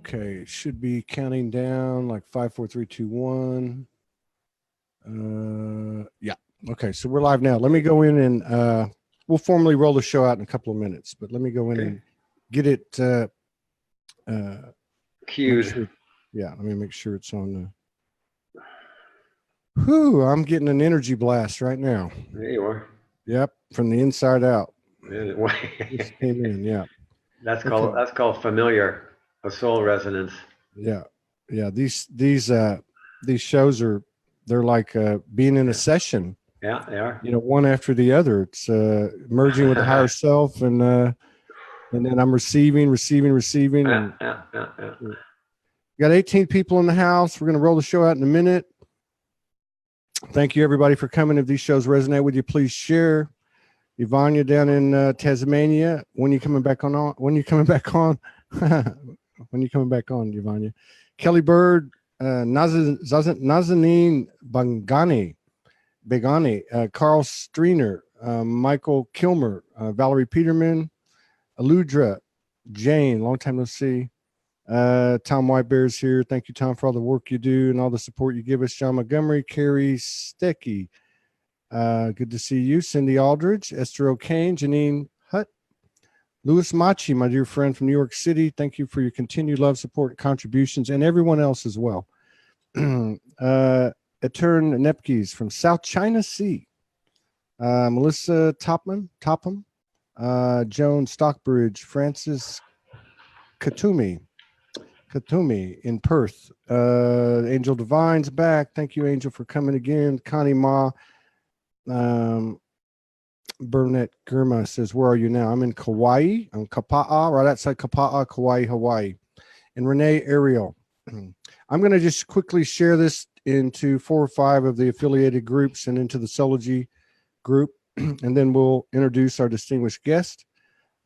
Okay, it should be counting down like 5, 4, 3, 2, 1. Yeah. Okay, so we're live now. Let me go in and we'll formally roll the show out in a couple of minutes, but let me go in and get it cued. sure, yeah, let me make sure it's on the. Whew, I'm getting an energy blast right now. There you are. Yep, from the inside out. Yeah. Just came in, yeah. That's called familiar, a soul resonance. Yeah, yeah. These shows they're like being in a session. Yeah, they are. You know, one after the other. It's merging with the higher self, and then I'm receiving. And Yeah. we got 18 people in the house. We're going to roll the show out in a minute. Thank you, everybody, for coming. If these shows resonate with you, please share. Ivania down in Tasmania. When you coming back on? When you coming back on? When you coming back on, Ivania? Kelly Bird, Nazanin Begani, Carl Streener, Michael Kilmer, Valerie Peterman, Aludra, Jane, long time no see. Tom Whitebear's here. Thank you, Tom, for all the work you do and all the support you give us. John Montgomery, Carrie Stecky, good to see you. Cindy Aldridge, Esther O'Kane, Janine Hutt, Louis Machi, my dear friend from New York City. Thank you for your continued love, support, and contributions, and everyone else as well. Etern Nepkes from South China Sea. Melissa Topham, Joan Stockbridge, Francis Katumi in Perth. Angel Divine's back. Thank you, Angel, for coming again. Connie Ma. Burnett Gurma says, where are you now? I'm in Kauai. I'm Kapa'a, right outside Kapa'a, Kauai, Hawaii. And Renee Ariel. I'm going to just quickly share this into 4 or 5 of the affiliated groups and into the Soulogy group, and then we'll introduce our distinguished guest.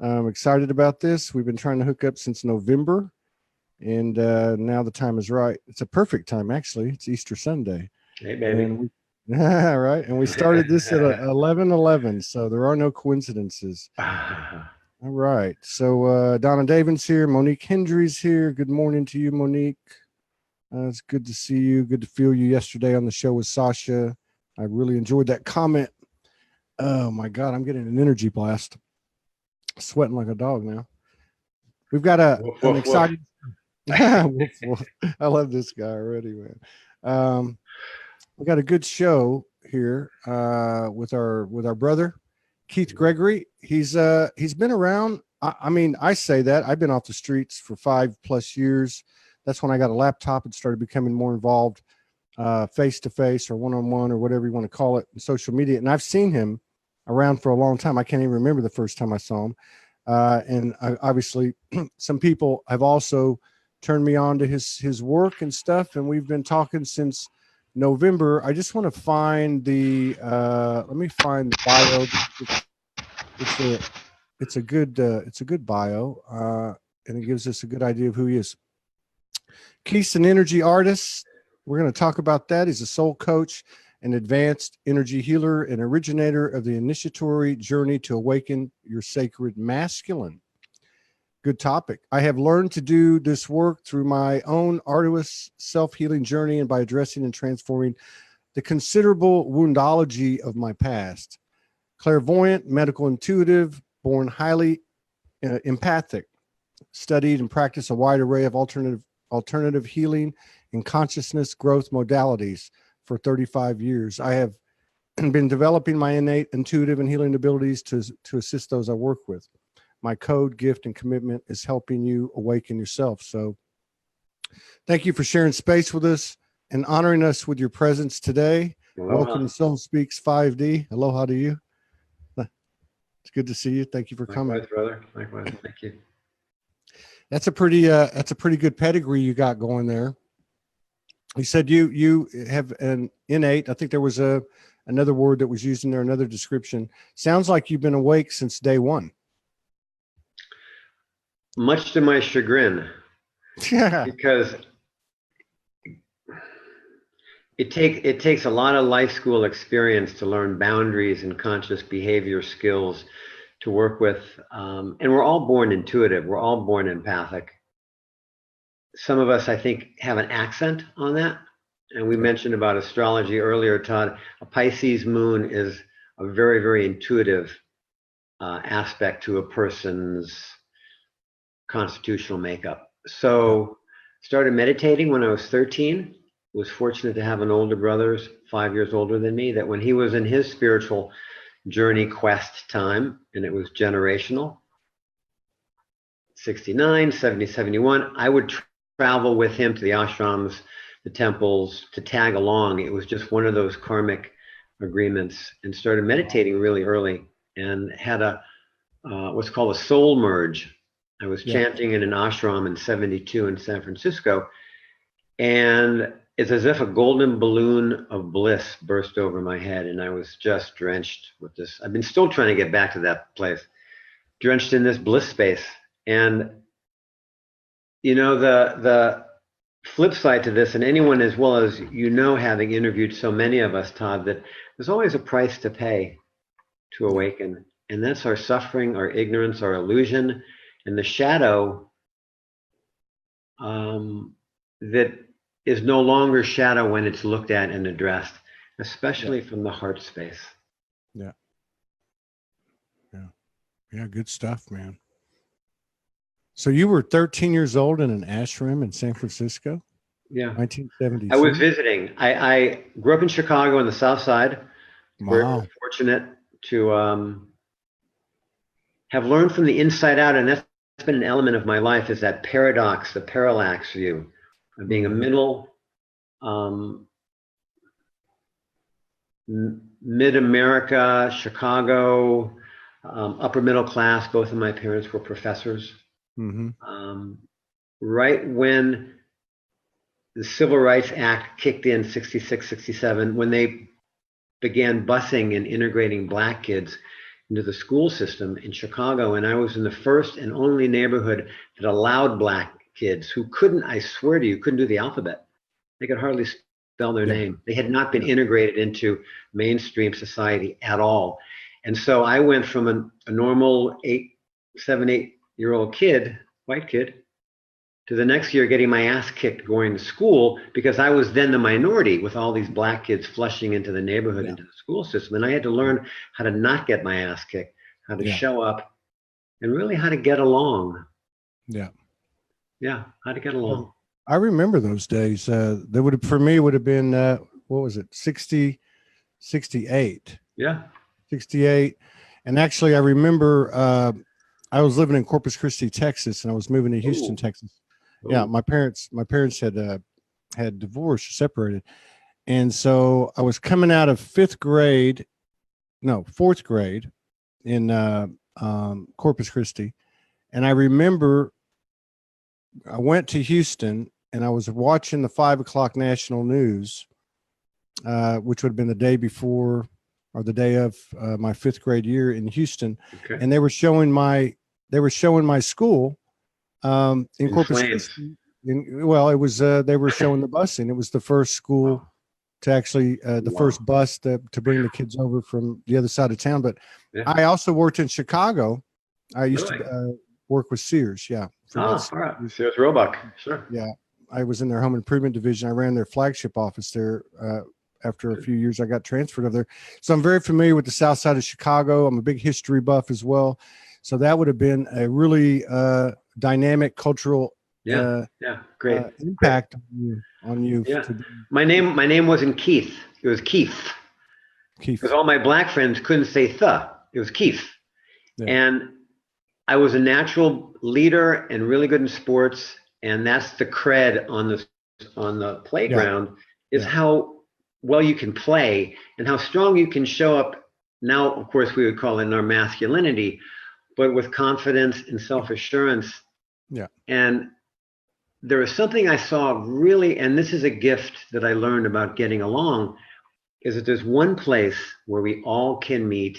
I'm excited about this. We've been trying to hook up since November, and now the time is right. It's a perfect time, actually. It's Easter Sunday. Hey, baby. And right. And we started this at 11:11, so there are no coincidences. All right. So Donna Davin's here. Monique Hendry's here. Good morning to you, Monique. It's good to see you. Good to feel you yesterday on the show with Sasha. I really enjoyed that comment. Oh, my God. I'm getting an energy blast. Sweating like a dog now. We've got an exciting. I love this guy already, man. We got a good show here with our brother Kieth Gregory. He's been around. I mean, I say that I've been off the streets for 5+ years. That's when I got a laptop and started becoming more involved face to face or one-on-one or whatever you want to call it in social media. And I've seen him around for a long time. I can't even remember the first time I saw him. And obviously some people have also turned me on to his work and stuff. And we've been talking since November. I just want to find the let me find the bio. It's a good bio, and it gives us a good idea of who he is. Keith's an energy artist. We're going to talk about that. He's a soul coach, an advanced energy healer, an originator of the initiatory journey to awaken your sacred masculine. Good topic. I have learned to do this work through my own arduous self-healing journey and by addressing and transforming the considerable woundology of my past. Clairvoyant, medical intuitive, born highly empathic, studied and practiced a wide array of alternative healing and consciousness growth modalities for 35 years. I have been developing my innate intuitive and healing abilities to assist those I work with. My code, gift, and commitment is helping you awaken yourself. So thank you for sharing space with us and honoring us with your presence today. Aloha. Welcome to Soul Speaks 5D. Aloha to you. It's good to see you. Thank you for coming. Likewise, brother. Likewise. Thank you. That's a pretty good pedigree you got going there. You said you have an innate. I think there was another word that was used in there, another description. Sounds like you've been awake since day one. Much to my chagrin, because it takes a lot of life school experience to learn boundaries and conscious behavior skills to work with. And we're all born intuitive. We're all born empathic. some of us, I think, have an accent on that. And we mentioned about astrology earlier, Todd. A Pisces moon is a very, very intuitive aspect to a person's constitutional makeup. So started meditating when I was 13. Was fortunate to have an older brother, 5 years older than me, that when he was in his spiritual journey quest time, and it was generational, 69, 70, 71, I would travel with him to the ashrams, the temples, to tag along. It was just one of those karmic agreements, and started meditating really early, and had a what's called a soul merge. I was chanting in an ashram in 72 in San Francisco, and it's as if a golden balloon of bliss burst over my head, and I was just drenched with this. I've been still trying to get back to that place, drenched in this bliss space. And the flip side to this, and anyone as well as having interviewed so many of us, Todd, that there's always a price to pay to awaken, and that's our suffering, our ignorance, our illusion, and the shadow that is no longer shadow when it's looked at and addressed, especially from the heart space. Yeah, good stuff, man. So you were 13 years old in an ashram in San Francisco? Yeah. 1972? I was visiting. I grew up in Chicago on the South Side. Wow. Very fortunate to have learned from the inside out, and that's been an element of my life, is that paradox, the parallax view of being a middle, mid-America, Chicago, upper middle class. Both of my parents were professors. Right when the Civil Rights Act kicked in, 66, 67, when they began busing and integrating Black kids into the school system in Chicago, and I was in the first and only neighborhood that allowed Black kids who couldn't, I swear to you, couldn't do the alphabet. They could hardly spell their name. They had not been integrated into mainstream society at all. And so I went from a normal 7, 8-year-old kid, white kid, to the next year getting my ass kicked going to school, because I was then the minority with all these Black kids flushing into the neighborhood, into the school system. And I had to learn how to not get my ass kicked, how to show up, and really how to get along. Yeah, how to get along. I remember those days. That would have, for me, would have been, what was it, 68. Yeah. 68. And actually, I remember I was living in Corpus Christi, Texas, and I was moving to Houston, Texas. Yeah, my parents had divorced, separated. And so I was coming out of fourth grade in Corpus Christi. And I remember I went to Houston and I was watching the 5 o'clock national news, which would have been the day before or the day of my fifth grade year in Houston. And they were showing my school in Corpus Christi. It was they were showing the busing. It was the first school to actually the first bus to bring the kids over from the other side of town. But I also worked in Chicago. I used to work with Sears. Yeah. All right. Sears Roebuck. Sure. Yeah. I was in their home improvement division. I ran their flagship office there. After a few years, I got transferred over there. So I'm very familiar with the South Side of Chicago. I'm a big history buff as well. So that would have been a really dynamic cultural great impact on you. Yeah. My name wasn't Keith. It was Kieth. Because all my Black friends couldn't say "th." It was Keith. Yeah. And I was a natural leader and really good in sports. And that's the cred on the playground is how well you can play and how strong you can show up. Now, of course, we would call it our masculinity, but with confidence and self-assurance. Yeah. And there was something I saw really, and this is a gift that I learned about getting along, is that there's one place where we all can meet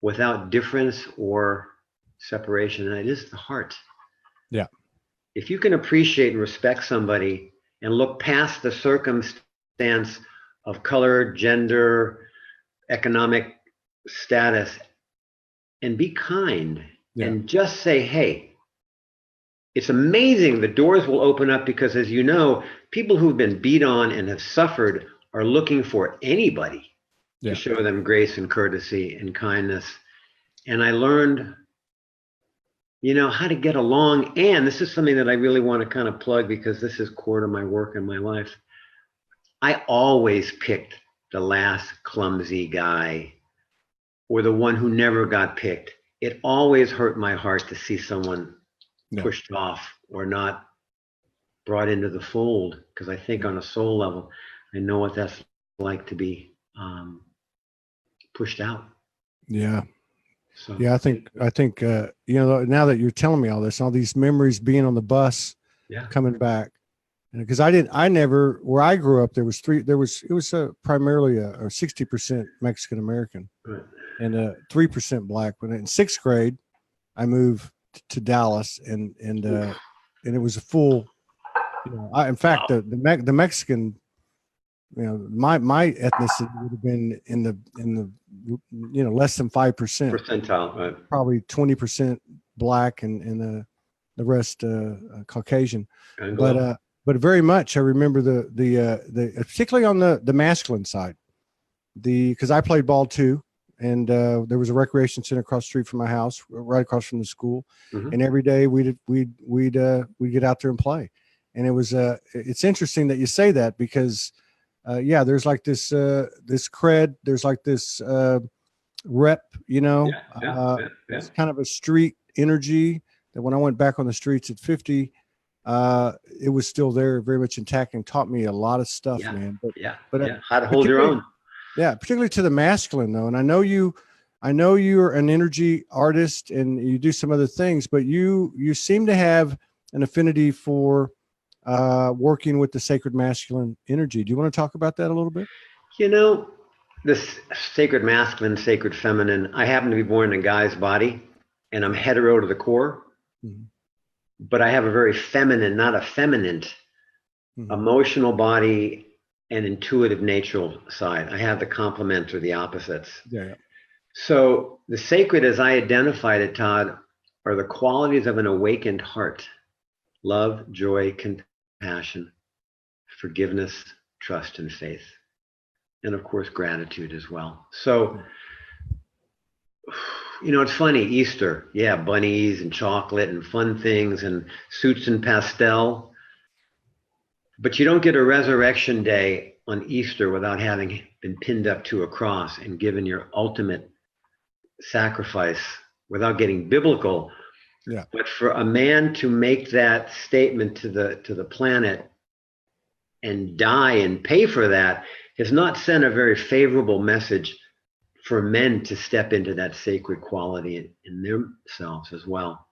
without difference or separation, and it is the heart. Yeah. If you can appreciate and respect somebody and look past the circumstance of color, gender, economic status, and be kind and just say, hey, it's amazing. The doors will open up because, as you know, people who've been beat on and have suffered are looking for anybody to show them grace and courtesy and kindness. And I learned, how to get along. And this is something that I really want to kind of plug because this is core to my work and my life. I always picked the last clumsy guy or the one who never got picked. It always hurt my heart to see someone pushed off or not brought into the fold, because I think on a soul level, I know what that's like to be pushed out. Yeah. So yeah, I think now that you're telling me all this, all these memories being on the bus, coming back, because where I grew up, it was primarily a 60% Mexican American, right. and 3% Black. When in 6th grade, I moved to Dallas, and it was a full, in fact, the Mexican, my ethnicity would have been in the less than 5% percentile, right? Probably 20% Black and the rest Caucasian. Anglo. But very much I remember the particularly on the masculine side, because I played ball too, and there was a recreation center across the street from my house, right across from the school, and every day we'd get out there and play, and it was it's interesting that you say that because there's like this cred, there's like this rep, it's kind of a street energy that when I went back on the streets at 50, it was still there, very much intact, and taught me a lot of stuff, man. But how to hold your own. Yeah, particularly to the masculine though. And I know you're an energy artist and you do some other things, but you seem to have an affinity for working with the sacred masculine energy. Do you want to talk about that a little bit? This sacred masculine, sacred feminine, I happen to be born in a guy's body and I'm hetero to the core, but I have a very feminine, not effeminate, emotional body and intuitive natural side. I have the complement or the opposites. Yeah. So the sacred, as I identified it, Todd, are the qualities of an awakened heart: love, joy, compassion, forgiveness, trust, and faith. And of course, gratitude as well. So, it's funny, Easter, bunnies and chocolate and fun things and suits and pastel. But you don't get a resurrection day on Easter without having been pinned up to a cross and given your ultimate sacrifice without getting biblical. Yeah. But for a man to make that statement to the planet and die and pay for that has not sent a very favorable message for men to step into that sacred quality in themselves as well.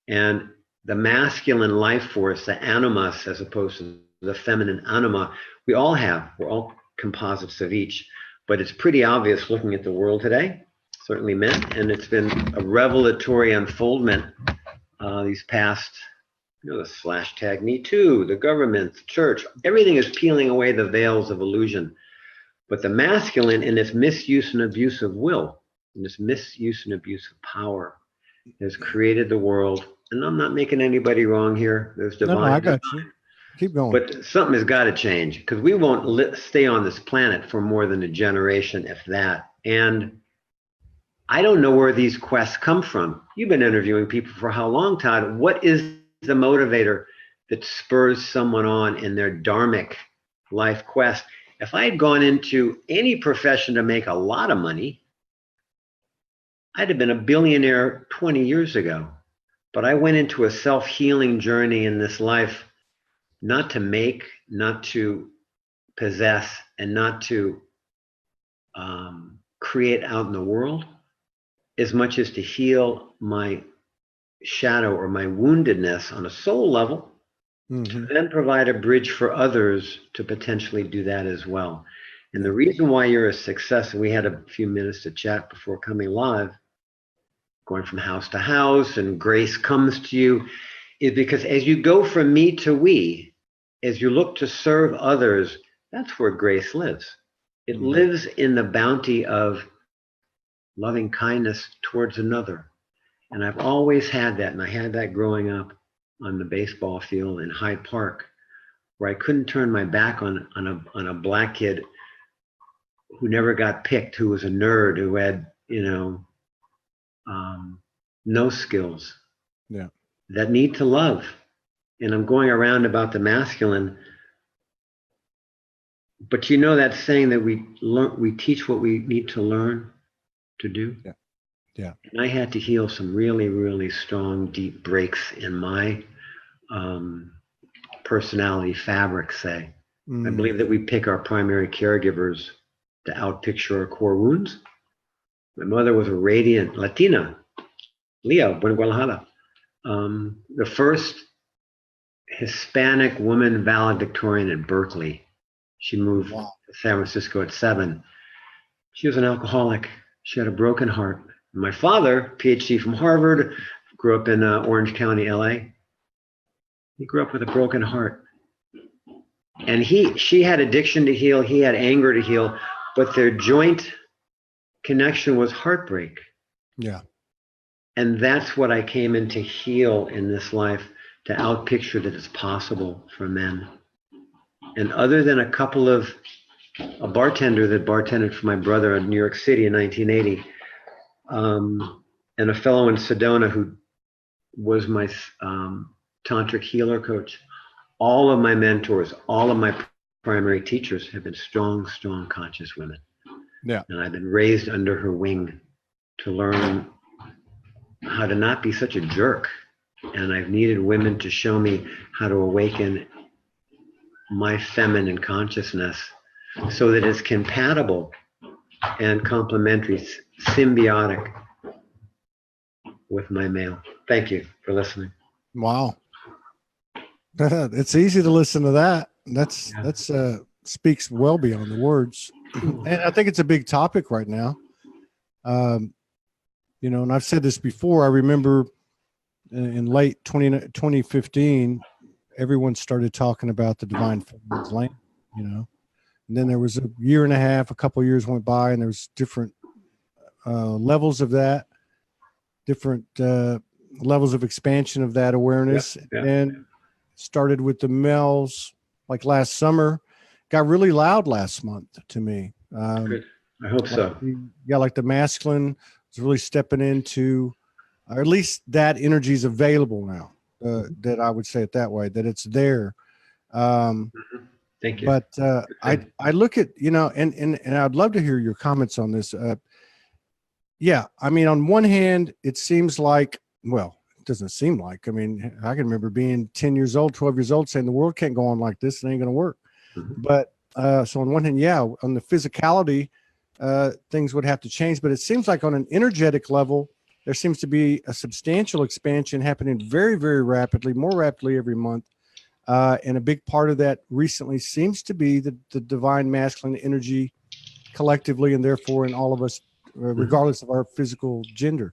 And the masculine life force, the animus, as opposed to the feminine anima, we're all composites of each, but it's pretty obvious looking at the world today, certainly men, and it's been a revelatory unfoldment these past, the #MeToo, the government, the church, everything is peeling away the veils of illusion. But the masculine, in its misuse and abuse of will, in its misuse and abuse of power, has created the world. And I'm not making anybody wrong here. There's divine. No, I got you. Keep going. But something has got to change, because we won't stay on this planet for more than a generation, if that. And I don't know where these quests come from. You've been interviewing people for how long, Todd? What is the motivator that spurs someone on in their dharmic life quest? If I had gone into any profession to make a lot of money, I'd have been a billionaire 20 years ago. But I went into a self-healing journey in this life, not to make, not to possess, and not to create out in the world, as much as to heal my shadow or my woundedness on a soul level, to then provide a bridge for others to potentially do that as well. And the reason why you're a success, and we had a few minutes to chat before coming live, going from house to house, and grace comes to you, is because as you go from me to we, as you look to serve others, that's where grace lives. It lives in the bounty of loving kindness towards another. And I've always had that, and I had that growing up. on the baseball field in Hyde Park, where I couldn't turn my back on a black kid who never got picked, who was a nerd, who had, no skills. Yeah. That need to love. And I'm going around about the masculine, but that saying that we teach what we need to learn to do. Yeah. Yeah. And I had to heal some really, really strong, deep breaks in my personality fabric, say. I believe that we pick our primary caregivers to outpicture our core wounds. My mother was a radiant Latina, Leo, born in Guadalajara. The first Hispanic woman valedictorian at Berkeley. She moved to San Francisco at 7. She was an alcoholic. She had a broken heart. My father, PhD from Harvard, grew up in Orange County, LA. He grew up with a broken heart. And she had addiction to heal. He had anger to heal, but their joint connection was heartbreak. Yeah. And that's what I came in to heal in this life, to outpicture that it's possible for men. And other than a bartender that bartended for my brother in New York City in 1980, and a fellow in Sedona who was my tantric healer coach, all of my mentors, all of my primary teachers have been strong, strong conscious women. Yeah. And I've been raised under her wing to learn how to not be such a jerk. And I've needed women to show me how to awaken my feminine consciousness so that it's compatible and complementary, symbiotic with my male. Thank you for listening. Wow. It's easy to listen to that. That's speaks well beyond the words. And I think it's a big topic right now. And I've said this before. I remember in late 2015, everyone started talking about the divine feminine's land, and then there was a year and a half, a couple of years went by, and there was different levels of that, different levels of expansion of that awareness. And started with the males, like last summer, got really loud last month to me. Good. I hope so. Like the masculine is really stepping into, or at least that energy is available now. That I would say it that way, that it's there. Thank you. But I look at, and I'd love to hear your comments on this. I mean, on one hand, it seems like, well, it doesn't seem like, I mean, I can remember being 10 years old, 12 years old, saying the world can't go on like this. It ain't going to work. But so on one hand, on the physicality, things would have to change. But it seems like on an energetic level, there seems to be a substantial expansion happening very, very rapidly, more rapidly every month. And a big part of that recently seems to be the divine masculine energy collectively, and therefore in all of us, regardless of our physical gender.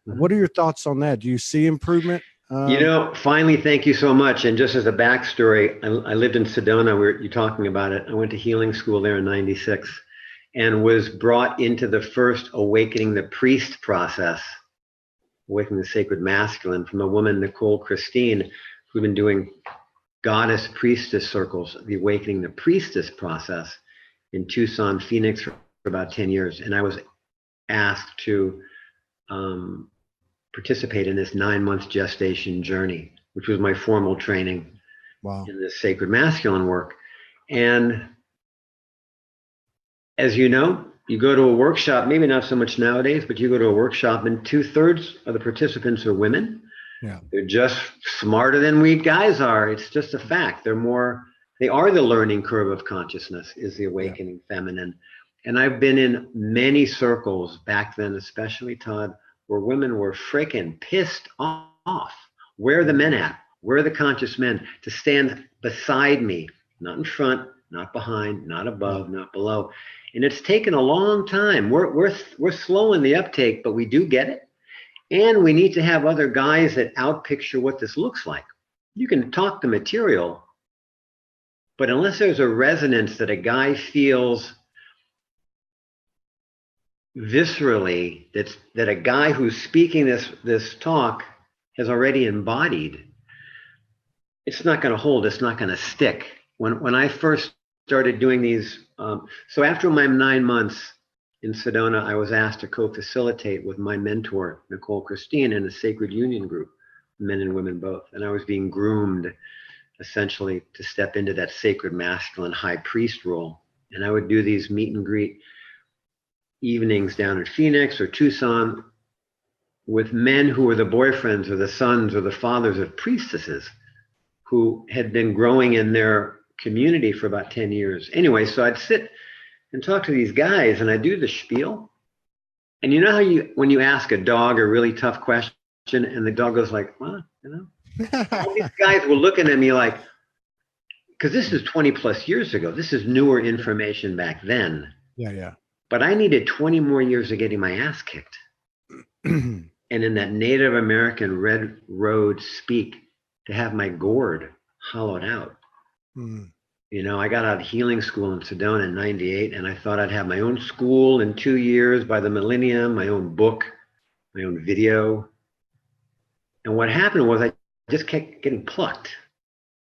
What are your thoughts on that? Do you see improvement? Finally, thank you so much. And just as a backstory, I lived in Sedona, where you're talking about it. I went to healing school there in 96 and was brought into the first Awakening the Priest process, Awakening the Sacred Masculine, from a woman, Nicole Christine, who'd been doing goddess priestess circles, the Awakening the Priestess process in Tucson, Phoenix for about 10 years. And I was asked to participate in this 9-month gestation journey, which was my formal training in this sacred masculine work. And as you know, you go to a workshop, maybe not so much nowadays, but you go to a workshop and 2/3 of the participants are women. Yeah. They're just smarter than we guys are. It's just a fact. They are the learning curve of consciousness, is the awakening feminine. And I've been in many circles back then, especially, Todd, where women were freaking pissed off. Where are the men at? Where are the conscious men to stand beside me? Not in front, not behind, not above, not below. And it's taken a long time. We're slow in the uptake, but we do get it. And we need to have other guys that outpicture what this looks like. You can talk the material, but unless there's a resonance that a guy feels viscerally, that a guy who's speaking this talk has already embodied, it's not going to hold. It's not going to stick. When I first started doing these, so after my 9 months in Sedona, I was asked to co-facilitate with my mentor, Nicole Christine, in a sacred union group, men and women both. And I was being groomed essentially to step into that sacred masculine high priest role. And I would do these meet and greet evenings down in Phoenix or Tucson with men who were the boyfriends or the sons or the fathers of priestesses who had been growing in their community for about 10 years. Anyway, so I'd sit and talk to these guys and I do the spiel. And you know how when you ask a dog a really tough question and the dog goes like, well, you know, all these guys were looking at me like, because this is 20 plus years ago. This is newer information back then. Yeah. But I needed 20 more years of getting my ass kicked. And in that Native American red road speak, to have my gourd hollowed out. You know, I got out of healing school in Sedona in 98, and I thought I'd have my own school in 2 years by the millennium, my own book, my own video. And what happened was I just kept getting plucked.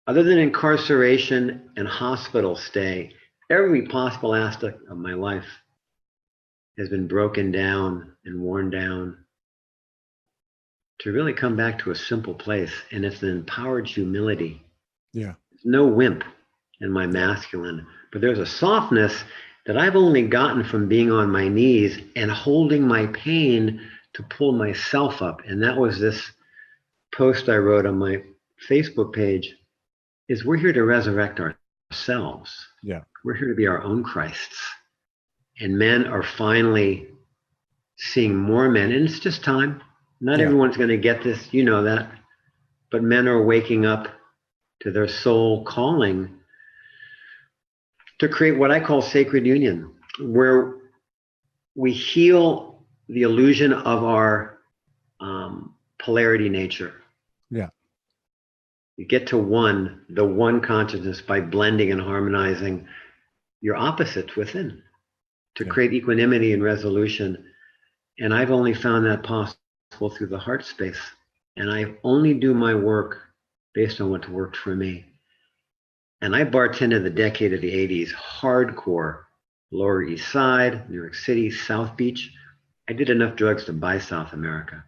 Other than incarceration and hospital stay, every possible aspect of my life has been broken down and worn down to really come back to a simple place. And it's an empowered humility. Yeah. There's no wimp in my masculine, but there's a softness that I've only gotten from being on my knees and holding my pain to pull myself up. And that was this post I wrote on my Facebook page, is we're here to resurrect ourselves. Yeah. We're here to be our own Christs. And men are finally seeing more men, and it's just time. Not everyone's going to get this, you know that, but men are waking up to their soul calling to create what I call sacred union, where we heal the illusion of our polarity nature. Yeah. You get to one, the one consciousness, by blending and harmonizing your opposites within to create equanimity and resolution. And I've only found that possible through the heart space. And I only do my work based on what worked for me. And I bartended the decade of the 80s, hardcore, Lower East Side, New York City, South Beach. I did enough drugs to buy South America.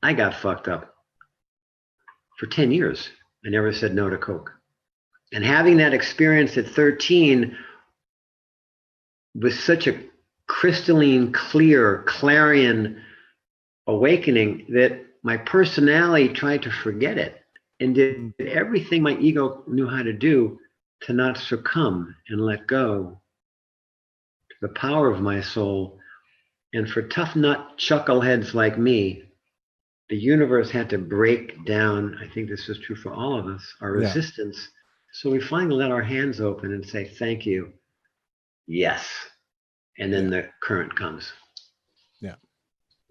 I got fucked up for 10 years. I never said no to coke. And having that experience at 13 was such a crystalline, clear, clarion awakening that my personality tried to forget it and did everything my ego knew how to do to not succumb and let go to the power of my soul. And for tough nut chuckleheads like me, the universe had to break down, I think this is true for all of us, our resistance. So we finally let our hands open and say, thank you. Yes. And then the current comes. Yeah.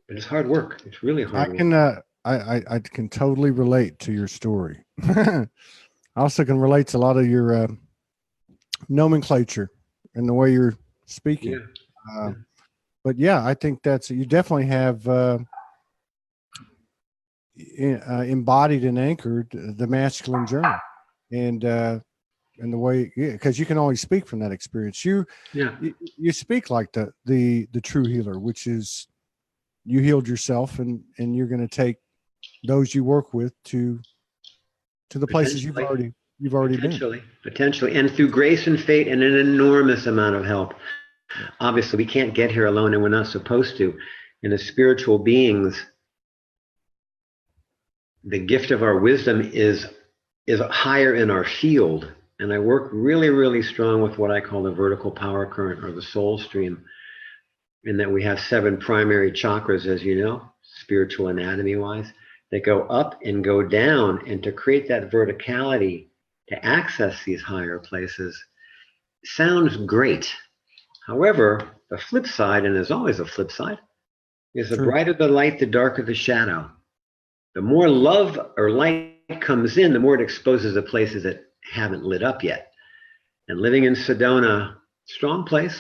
But it's hard work. It's really hard work. I can totally relate to your story. I also can relate to a lot of your nomenclature and the way you're speaking. But yeah, I think that's, you definitely have embodied and anchored the masculine journey, and the way, because you can always speak from that experience. You speak like the true healer, which is you healed yourself, and you're going to take those you work with to the places you've already been. Potentially, and through grace and fate and an enormous amount of help. Obviously, we can't get here alone, and we're not supposed to. And as spiritual beings, the gift of our wisdom is higher in our field. And I work really, really strong with what I call the vertical power current, or the soul stream, in that we have 7 primary chakras, as you know, spiritual anatomy wise, that go up and go down. And to create that verticality to access these higher places sounds great. However, the flip side, and there's always a flip side, is the brighter the light, the darker the shadow. The more love or light comes in, the more it exposes the places that haven't lit up yet. And living in Sedona, strong place,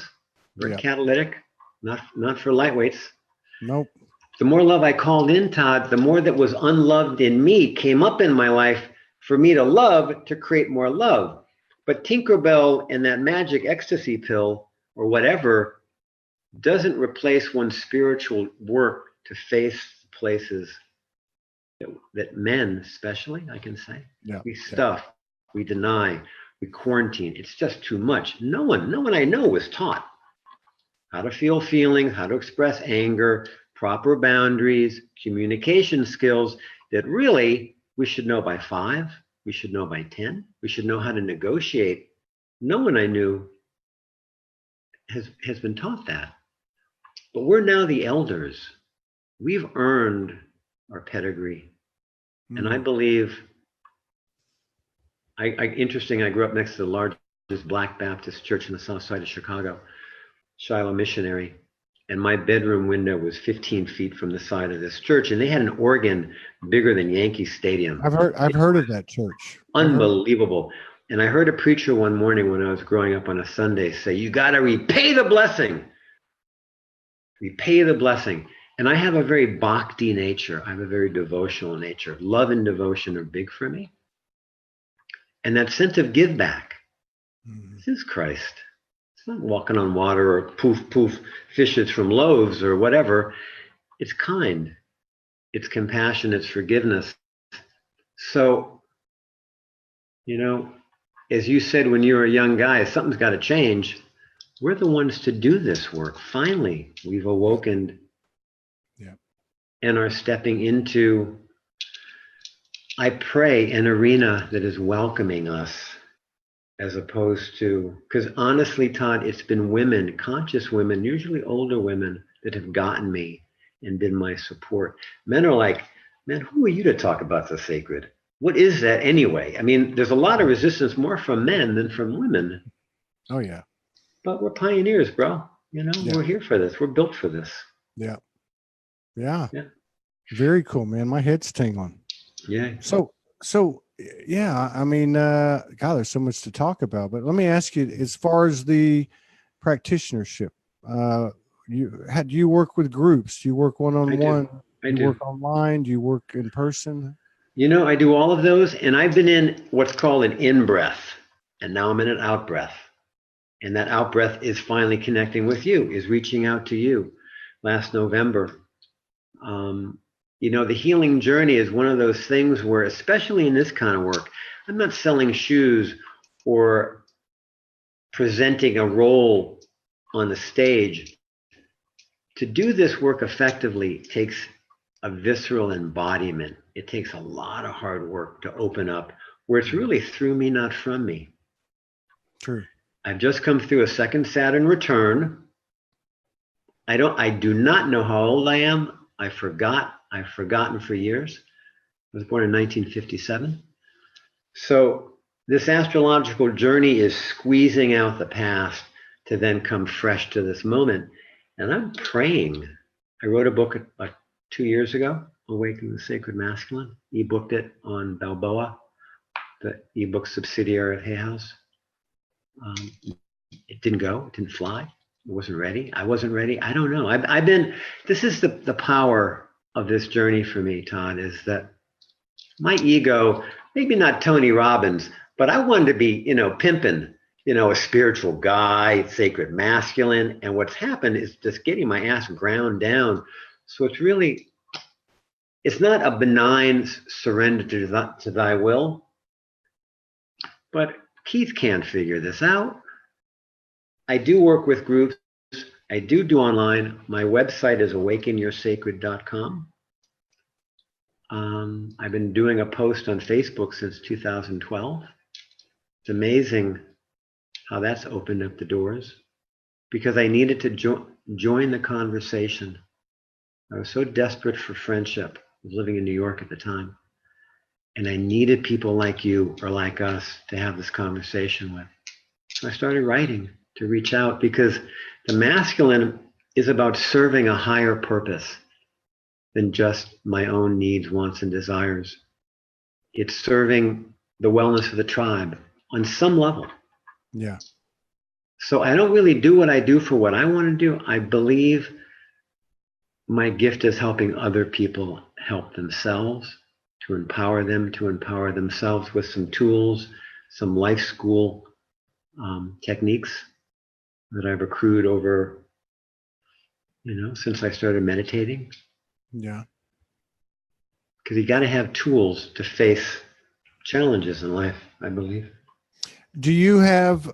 very catalytic, not for lightweights. Nope. The more love I called in, Todd, the more that was unloved in me came up in my life for me to love to create more love. But Tinkerbell and that magic ecstasy pill or whatever doesn't replace one's spiritual work to face places that men, especially, I can say, we stuff, we deny, we quarantine. It's just too much. No one I know was taught how to feel feelings, how to express anger, proper boundaries, communication skills that really we should know by 5, we should know by 10, we should know how to negotiate. No one I knew has been taught that. But we're now the elders. We've earned our pedigree. And I believe, interesting, I grew up next to the largest Black Baptist church in the south side of Chicago, Shiloh Missionary. And my bedroom window was 15 feet from the side of this church. And they had an organ bigger than Yankee Stadium. I've heard of that church. Unbelievable. And I heard a preacher one morning when I was growing up on a Sunday say, you got to repay the blessing. Repay the blessing. And I have a very bhakti nature. I have a very devotional nature. Love and devotion are big for me. And that sense of give back. This is Christ. It's not walking on water or poof, poof, fishes from loaves or whatever. It's kind. It's compassion. It's forgiveness. So, you know, as you said when you were a young guy, something's got to change. We're the ones to do this work. Finally, we've awoken and are stepping into, I pray, an arena that is welcoming us as opposed to, because honestly, Todd, it's been women, conscious women, usually older women, that have gotten me and been my support. Men are like, man, who are you to talk about the sacred? What is that anyway? I mean, there's a lot of resistance more from men than from women. Oh, yeah. But we're pioneers, bro. You know, we're here for this. We're built for this. Yeah. Very cool, man. My head's tingling. Yeah. So yeah, I mean, God, there's so much to talk about, but let me ask you, as far as the practitionership, do you work with groups? Do you work one-on-one? I do do. You work online? Do you work in person? You know, I do all of those, and I've been in what's called an in-breath, and now I'm in an out-breath. And that out-breath is finally connecting with you, is reaching out to you. Last November, you know, the healing journey is one of those things where, especially in this kind of work, I'm not selling shoes or presenting a role on the stage. To do this work effectively takes a visceral embodiment. It takes a lot of hard work to open up where it's really through me, not from me. True. I've just come through a second Saturn return. I do not know how old I am. I've forgotten for years. I was born in 1957. So this astrological journey is squeezing out the past to then come fresh to this moment. And I'm praying. I wrote a book 2 years ago, Awaken the Sacred Masculine. E-booked it on Balboa, the e-book subsidiary of Hay House. It didn't go. It didn't fly. It wasn't ready. I wasn't ready. I don't know. This is the power of this journey for me, Todd, is that my ego, maybe not Tony Robbins, but I wanted to be, pimping, a spiritual guy, sacred masculine. And what's happened is just getting my ass ground down. So it's not a benign surrender to thy will, but Kieth can't figure this out. I do work with groups. I do online. My website is awakenyoursacred.com. I've been doing a post on Facebook since 2012. It's amazing how that's opened up the doors because I needed to join the conversation. I was so desperate for friendship. I was living in New York at the time. And I needed people like you or like us to have this conversation with. So I started writing to reach out because the masculine is about serving a higher purpose than just my own needs, wants, and desires. It's serving the wellness of the tribe on some level. Yeah. So I don't really do what I do for what I want to do. I believe my gift is helping other people help themselves to empower them, to empower themselves with some tools, some life school techniques that I've accrued over, since I started meditating. Yeah. Because you got to have tools to face challenges in life, I believe. Do you have,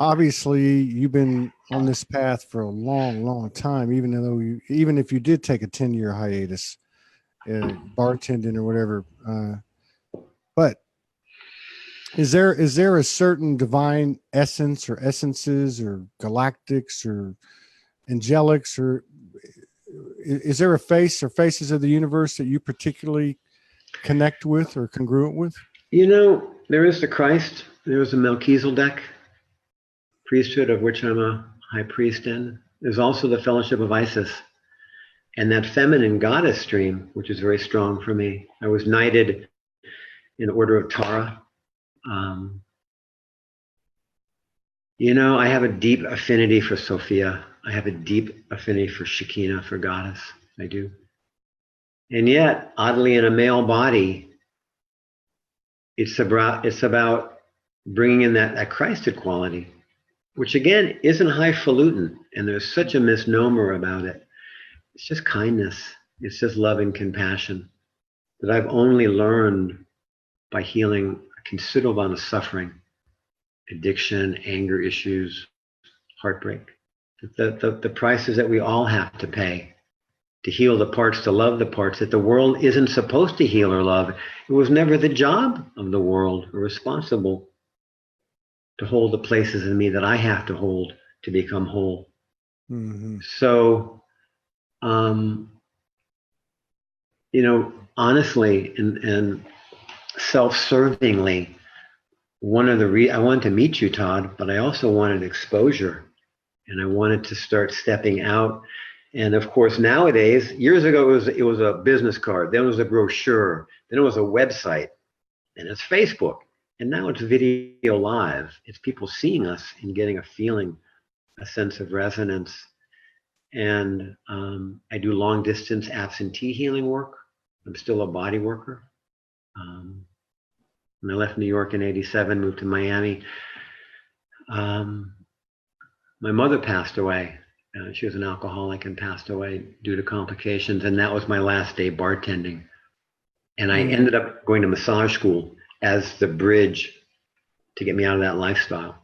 obviously you've been on this path for a long, long time, even if you did take a 10-year hiatus, bartending or whatever. But is there a certain divine essence or essences or galactics or angelics, or is there a face or faces of the universe that you particularly connect with or congruent with? There is the Christ, there is the Melchizedek priesthood, of which I'm a high priest in. There's also the Fellowship of Isis and that feminine goddess stream, which is very strong for me. I was knighted in the Order of Tara. I have a deep affinity for Sophia. I have a deep affinity for Shekinah, for goddess. I do. And yet, oddly, in a male body, it's about bringing in that Christed quality, which again isn't highfalutin, and there's such a misnomer about it. It's just kindness. It's just love and compassion that I've only learned by healing a considerable amount of suffering, addiction, anger issues, heartbreak. The prices that we all have to pay to heal the parts, to love the parts that the world isn't supposed to heal or love. It was never the job of the world or responsible to hold the places in me that I have to hold to become whole. Mm-hmm. So, honestly and self-servingly, I wanted to meet you, Todd, but I also wanted exposure, and I wanted to start stepping out. And of course, nowadays, years ago, it was a business card. Then it was a brochure. Then it was a website. And it's Facebook. And now it's video live. It's people seeing us and getting a feeling, a sense of resonance. And I do long distance absentee healing work. I'm still a body worker. When I left New York in '87, moved to Miami, my mother passed away. She was an alcoholic and passed away due to complications. And that was my last day bartending. And I ended up going to massage school as the bridge to get me out of that lifestyle.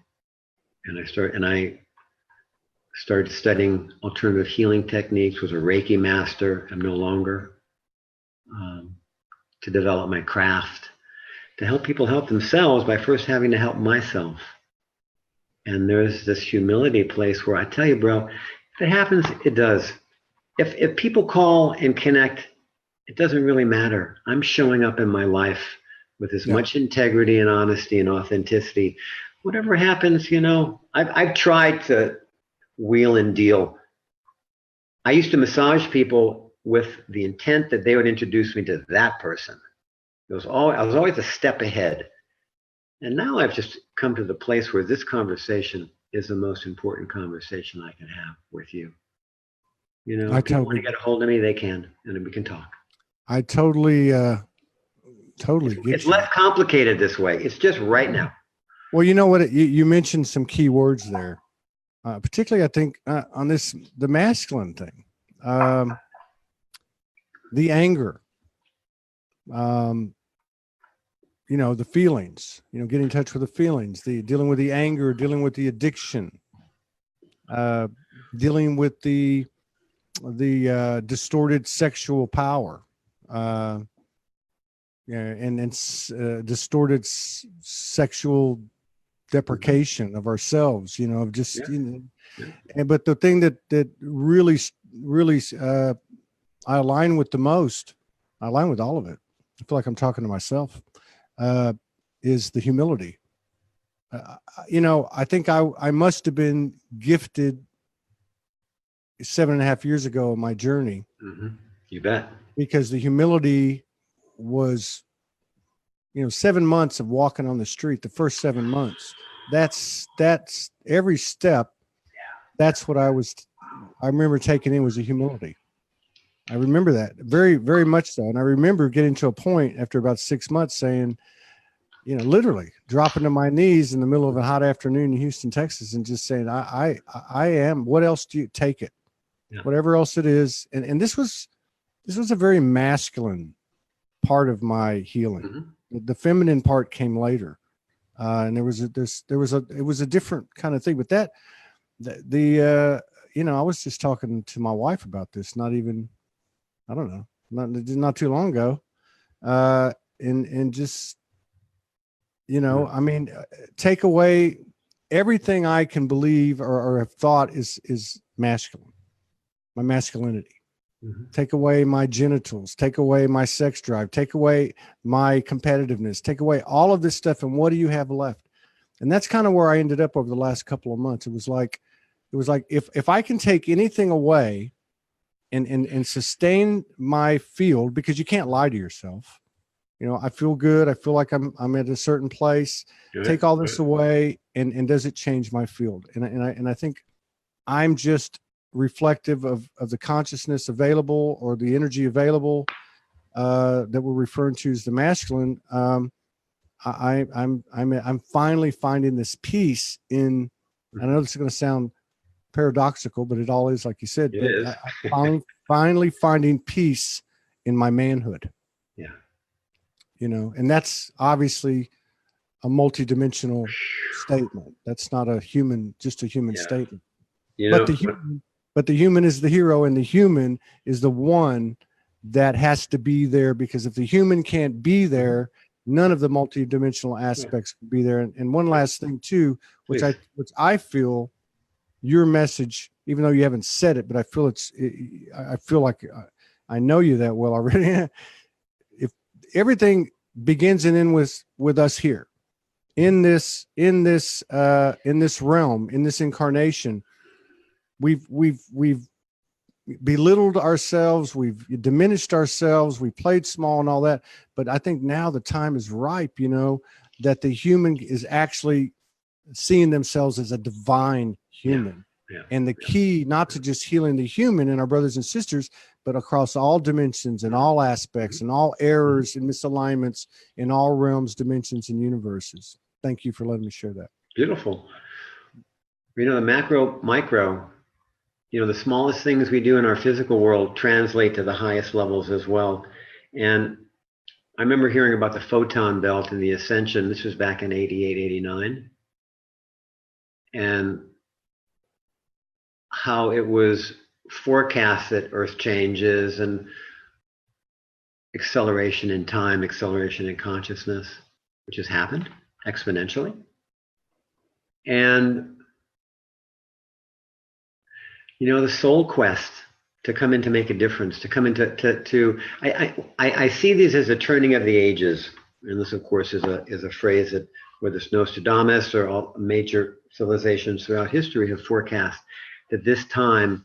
And I started studying alternative healing techniques, was a Reiki master. I'm no longer, to develop my craft, to help people help themselves by first having to help myself. And there's this humility place where I tell you, bro, if it happens, it does. If people call and connect, it doesn't really matter. I'm showing up in my life with as much integrity and honesty and authenticity. Whatever happens, I've tried to wheel and deal. I used to massage people with the intent that they would introduce me to that person. I was always a step ahead. And now I've just come to the place where this conversation is the most important conversation I can have with you. If people want to get a hold of me, they can, and then we can talk. I totally get it's less complicated this way. It's just right now. Well, you know what? You mentioned some key words there, particularly I think on the masculine thing, the anger, the feelings, getting in touch with the feelings, dealing with the anger, dealing with the addiction, dealing with the distorted sexual power, and distorted sexual deprecation of ourselves, but the thing that really I align with the most, I align with all of it. I feel like I'm talking to myself, is the humility. I think I must have been gifted 7.5 years ago in my journey. Mm-hmm. You bet. Because the humility was, 7 months of walking on the street, the first 7 months, that's every step. That's what I remember taking in was the humility. I remember that very, very much so. And I remember getting to a point after about 6 months saying, literally dropping to my knees in the middle of a hot afternoon in Houston, Texas, and just saying, I am, what else do you take it? Yeah. Whatever else it is. And this was a very masculine part of my healing. Mm-hmm. The feminine part came later. And it was a different kind of thing, but I was just talking to my wife about this, not too long ago. And just, I mean, take away everything I can believe or have thought is masculine, my masculinity. Mm-hmm. Take away my genitals, take away my sex drive, take away my competitiveness, take away all of this stuff. And what do you have left? And that's kind of where I ended up over the last couple of months. It was like, if I can take anything away and sustain my field, because you can't lie to yourself. I feel good. I feel like I'm at a certain place. Good. Take all this away, and does it change my field? And I think I'm just reflective of the consciousness available, or the energy available that we're referring to as the masculine. I'm finally finding this peace in. I know this is going to sound paradoxical, but it all is, like you said. I'm finally finding peace in my manhood. Yeah. And that's obviously a multidimensional statement. That's not just a human statement. But the human is the hero, and the human is the one that has to be there, because if the human can't be there, none of the multidimensional aspects can be there. And one last thing too, which I feel your message, even though you haven't said it, but I feel I feel like I know you that well already. If everything begins and ends with us here in this realm, in this incarnation, we've belittled ourselves, we've diminished ourselves, we played small and all that. But I think now the time is ripe, that the human is actually seeing themselves as a divine human. Yeah. And the key, not to just healing the human and our brothers and sisters, but across all dimensions and all aspects and all errors and misalignments in all realms, dimensions, and universes. Thank you for letting me share that. Beautiful. The macro, micro, the smallest things we do in our physical world translate to the highest levels as well. And I remember hearing about the photon belt and the ascension. This was back in 88, 89. And how it was forecast that Earth changes and acceleration in time, acceleration in consciousness, which has happened exponentially. And, the soul quest to come in to make a difference, to come into I see these as a turning of the ages. And this, of course, is a phrase that whether it's Nostradamus or all major civilizations throughout history have forecast that this time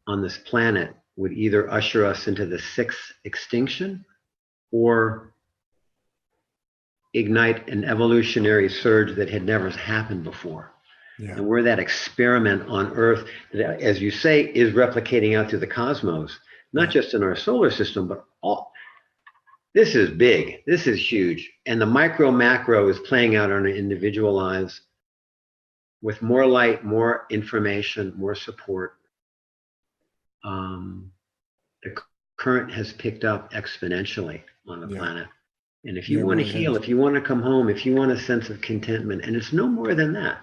on this planet would either usher us into the sixth extinction or ignite an evolutionary surge that had never happened before. Yeah. And we're that experiment on Earth that, as you say, is replicating out through the cosmos, not just in our solar system, but all. This is big. This is huge. And the micro macro is playing out on our individual lives with more light, more information, more support. The current has picked up exponentially on the planet. And if you want to heal, if you want to come home, if you want a sense of contentment, and it's no more than that.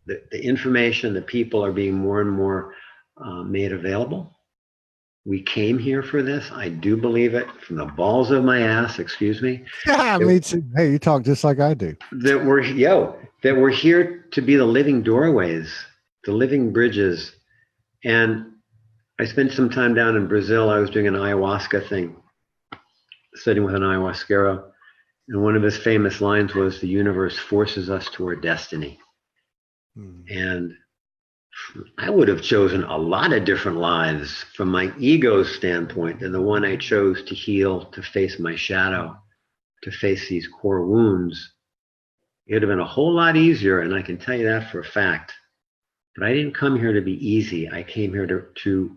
The information, the people are being more and more made available. We came here for this. I do believe it from the balls of my ass, excuse me. Yeah, me too. Hey, you talk just like I do. That we're here to be the living doorways, the living bridges. And I spent some time down in Brazil. I was doing an ayahuasca thing, sitting with an ayahuasquero. And one of his famous lines was, "The universe forces us to our destiny." And I would have chosen a lot of different lives from my ego's standpoint than the one I chose to heal, to face my shadow, to face these core wounds. It would have been a whole lot easier, and I can tell you that for a fact. But I didn't come here to be easy. I came here to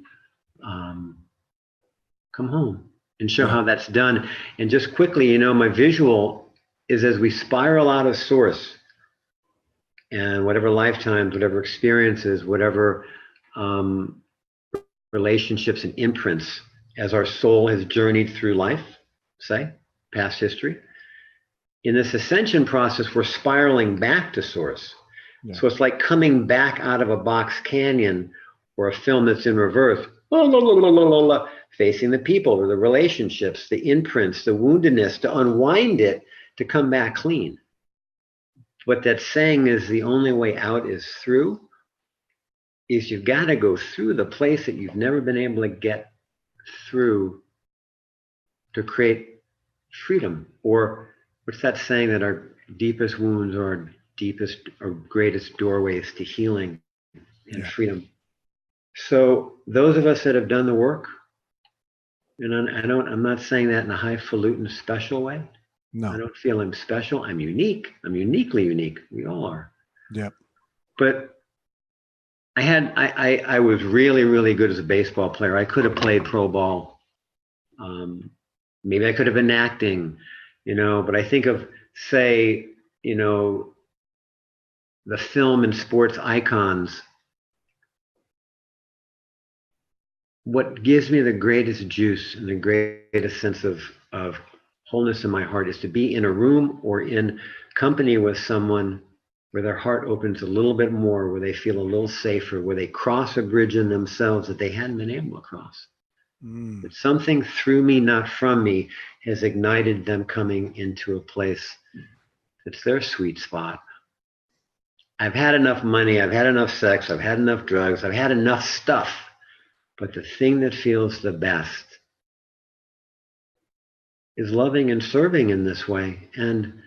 come home and show how that's done. And just quickly, you know, my visual is as we spiral out of source and whatever lifetimes, whatever experiences, whatever relationships and imprints as our soul has journeyed through life, say, past history. In this ascension process, we're spiraling back to source. Yeah. So it's like coming back out of a box canyon or a film that's in reverse, facing the people or the relationships, the imprints, the woundedness, to unwind it, to come back clean. What that's saying is the only way out is through, is you've got to go through the place that you've never been able to get through to create freedom. Or what's that saying, that our deepest wounds are our deepest or greatest doorways to healing and freedom. So those of us that have done the work, and I'm not saying that in a highfalutin special way. No, I don't feel I'm special. I'm unique. I'm uniquely unique. We all are. Yep. But I was really, really good as a baseball player. I could have played pro ball. Maybe I could have been acting, you know, but I think of, say, you know, the film and sports icons. What gives me the greatest juice and the greatest sense of wholeness in my heart is to be in a room or in company with someone where their heart opens a little bit more, where they feel a little safer, where they cross a bridge in themselves that they hadn't been able to cross. That something through me, not from me, has ignited them coming into a place that's their sweet spot. I've had enough money, I've had enough sex, I've had enough drugs, I've had enough stuff. But the thing that feels the best is loving and serving in this way. And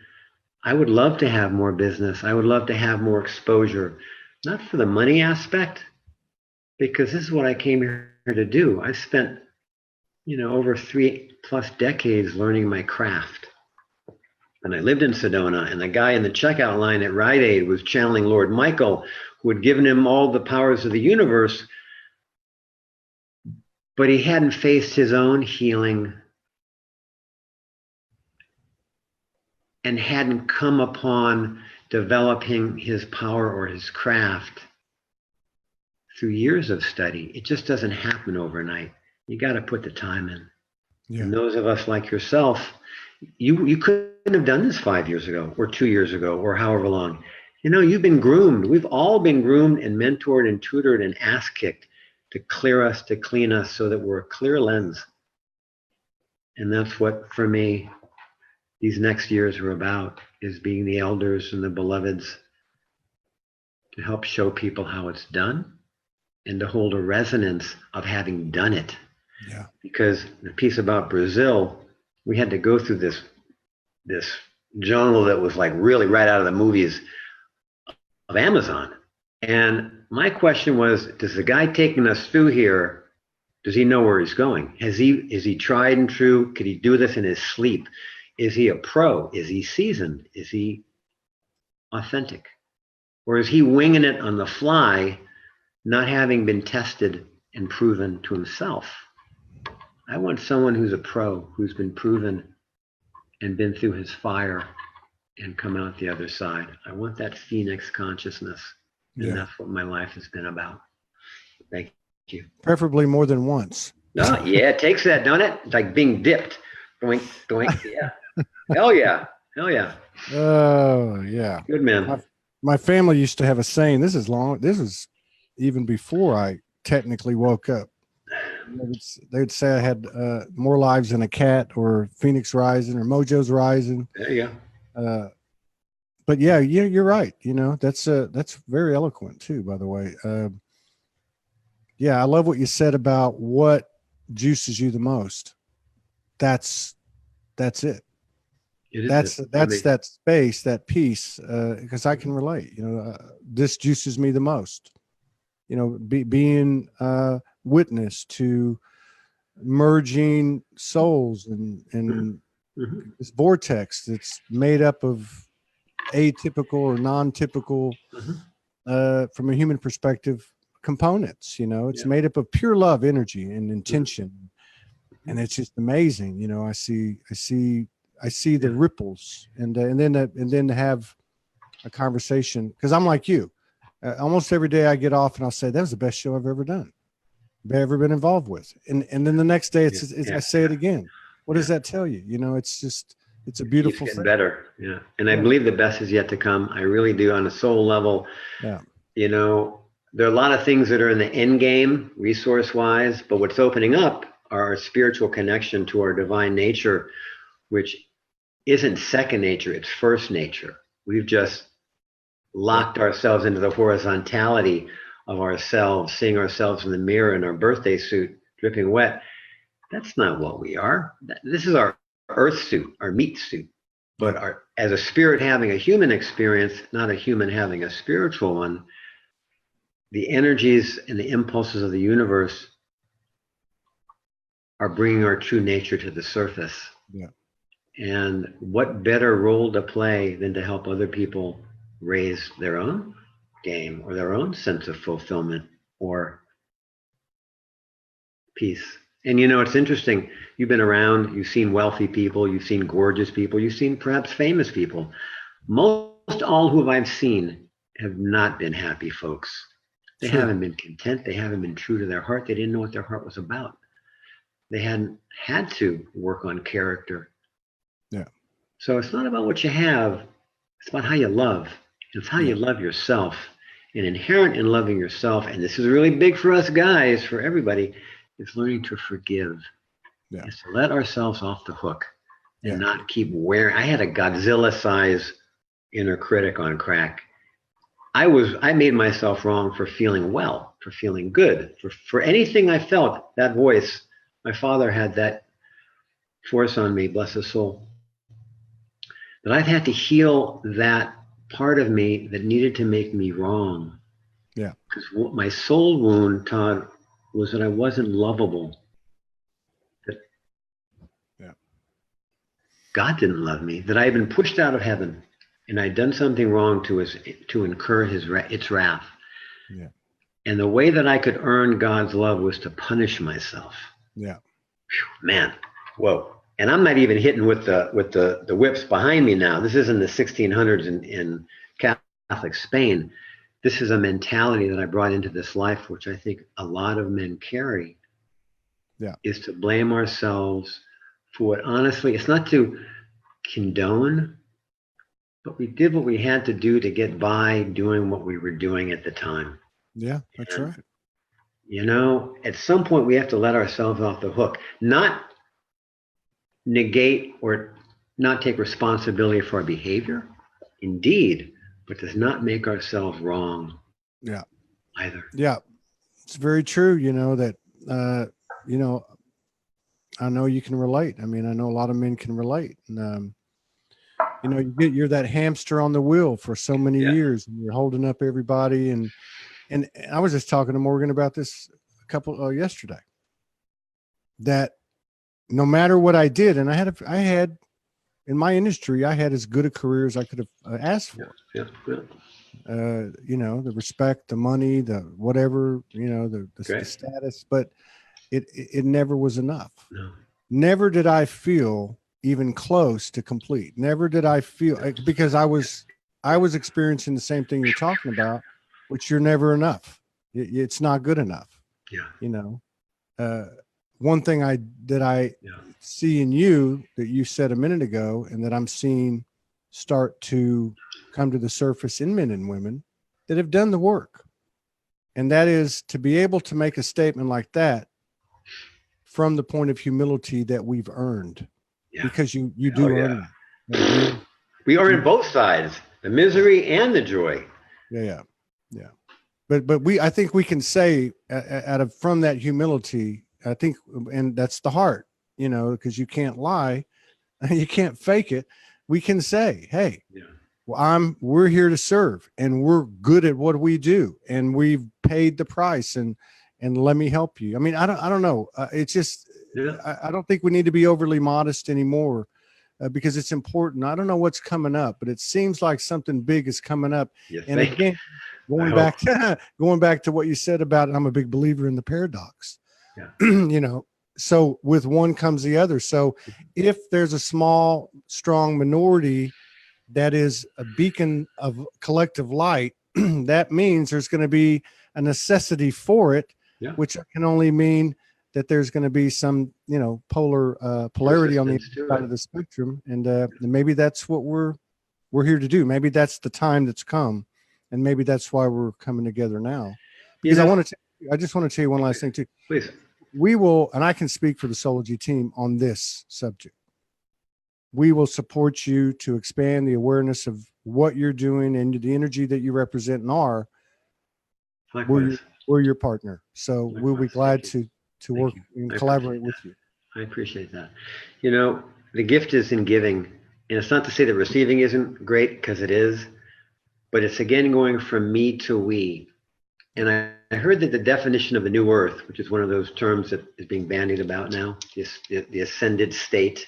I would love to have more business. I would love to have more exposure, not for the money aspect, because this is what I came here to do. I spent, you know, over 3+ decades learning my craft. And I lived in Sedona, and the guy in the checkout line at Rite Aid was channeling Lord Michael, who had given him all the powers of the universe, but he hadn't faced his own healing and hadn't come upon developing his power or his craft through years of study. It just doesn't happen overnight. You got to put the time in. Yeah. And those of us like yourself, you couldn't have done this 5 years ago or 2 years ago or however long. You know, you've been groomed. We've all been groomed and mentored and tutored and ass kicked to clear us, to clean us, so that we're a clear lens. And that's what, for me, these next years are about, is being the elders and the beloveds to help show people how it's done and to hold a resonance of having done it. Yeah. Because the piece about Brazil, we had to go through this jungle that was like really right out of the movies of Amazon. And my question was, does the guy taking us through here, does he know where he's going? Is he tried and true? Could he do this in his sleep? Is he a pro? Is he seasoned? Is he authentic? Or is he winging it on the fly, not having been tested and proven to himself? I want someone who's a pro, who's been proven and been through his fire and come out the other side. I want that Phoenix consciousness. And that's what my life has been about. Thank you. Preferably more than once. Oh, yeah, it takes that, don't it? It's like being dipped. Doink, doink, yeah. Hell yeah. Hell yeah. Oh, yeah. Good man. My family used to have a saying, this was even before I technically woke up. They would say I had more lives than a cat, or Phoenix rising, or Mojo's rising. There you go. But yeah, you're right. You know, that's very eloquent too, by the way. Yeah, I love what you said about what juices you the most. That's it. That's that space, that peace, because I can relate. You know, this juices me the most. You know, being witness to merging souls and this vortex that's made up of atypical or non-typical, from a human perspective, components, it's made up of pure love, energy, and intention. And it's just amazing. I see the ripples, and then to have a conversation, because I'm like you, almost every day I get off and I'll say, that was the best show I've ever done, ever been involved with. And then the next day I say it again. What does that tell you? It's a beautiful thing. thing. Better. Yeah. And I believe the best is yet to come. I really do, on a soul level. Yeah. There are a lot of things that are in the end game resource wise, but what's opening up are our spiritual connection to our divine nature, which isn't second nature, it's first nature. We've just locked ourselves into the horizontality of ourselves, seeing ourselves in the mirror in our birthday suit, dripping wet. That's not what we are. This is our earth suit, our meat suit. But as a spirit having a human experience, not a human having a spiritual one, the energies and the impulses of the universe are bringing our true nature to the surface. Yeah. And what better role to play than to help other people raise their own game or their own sense of fulfillment or peace. And it's interesting. You've been around, you've seen wealthy people, you've seen gorgeous people, you've seen perhaps famous people. Most all who I've seen have not been happy folks. They haven't been content. They haven't been true to their heart. They didn't know what their heart was about. They hadn't had to work on character. Yeah. So it's not about what you have. It's about how you love. It's how you love yourself. And inherent in loving yourself, and this is really big for us guys, for everybody, is learning to forgive. Yeah. Is to let ourselves off the hook and not keep wearing. I had a Godzilla-size inner critic on crack. I made myself wrong for feeling well, for feeling good, for anything I felt. That voice, my father had that force on me, bless his soul. But I've had to heal that part of me that needed to make me wrong. Yeah. Because what my soul wound, Todd, was that I wasn't lovable. That God didn't love me, that I had been pushed out of heaven. And I'd done something wrong to incur its wrath. Yeah. And the way that I could earn God's love was to punish myself. Yeah. Whew, man, whoa. And I'm not even hitting with the whips behind me now. This isn't the 1600s in Catholic Spain. This is a mentality that I brought into this life, which I think a lot of men carry. Yeah. Is to blame ourselves for what, honestly, it's not to condone, but we did what we had to do to get by doing what we were doing at the time. Yeah, that's right. At some point we have to let ourselves off the hook, not negate or not take responsibility for our behavior, indeed, but does not make ourselves wrong. Yeah. Either. Yeah, it's very true. That, I know you can relate. I mean, I know a lot of men can relate. And, you're that hamster on the wheel for so many years, and you're holding up everybody. And I was just talking to Morgan about this yesterday, that no matter what I did, and I had in my industry, I had as good a career as I could have asked for. Yeah. The respect, the money, the whatever, the status, but it never was enough. No. Never did I feel even close to complete. Never did I feel, because I was experiencing the same thing you're talking about, which you're never enough. It's not good enough. Yeah. One thing I see in you that you said a minute ago, and that I'm seeing start to come to the surface in men and women that have done the work. And that is to be able to make a statement like that from the point of humility that we've earned. Yeah. Because you do earn it. We earn both sides, the misery and the joy. Yeah. But I think we can say from that humility, I think, and that's the heart, because you can't lie, you can't fake it. We can say, hey, we're here to serve, and we're good at what we do, and we've paid the price, and let me help you. I mean, I don't know. It's just, I don't think we need to be overly modest anymore, because it's important. I don't know what's coming up, but it seems like something big is coming up. And again, going back to what you said about, I'm a big believer in the paradox. Yeah. You know, so with one comes the other. So if there's a small, strong minority that is a beacon of collective light, that means there's going to be a necessity for it, Yeah. which can only mean that there's going to be some, you know, polarity on the side of the spectrum. And maybe that's what we're here to do. Maybe that's the time that's come. And maybe that's why we're coming together now. Because I just want to tell you one last thing too. Please. We will, and I can speak for the Soulogy team on this subject. We will support you to expand the awareness of what you're doing and the energy that you represent and are. We're your partner. So we'll be glad to work and collaborate with you. I appreciate that. You know, the gift is in giving. And it's not to say that receiving isn't great, because it is, but it's again going from me to we. And I heard that the definition of the new earth, which is one of those terms that is being bandied about now, the ascended state.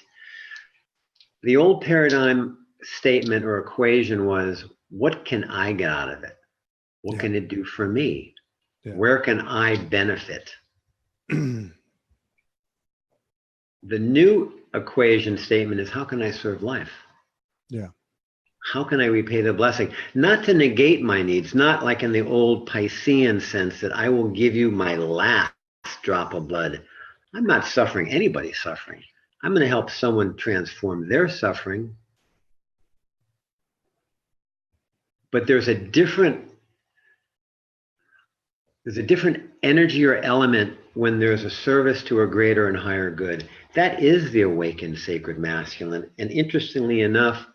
The old paradigm statement or equation was, what can I get out of it? What can it do for me? Yeah. Where can I benefit? The new equation statement is, how can I serve life? Yeah. How can I repay the blessing? Not to negate my needs, not like in the old Piscean sense that I will give you my last drop of blood. I'm not suffering anybody's suffering. I'm going to help someone transform their suffering. But there's a different energy or element when there's a service to a greater and higher good. That is the awakened sacred masculine. And interestingly enough,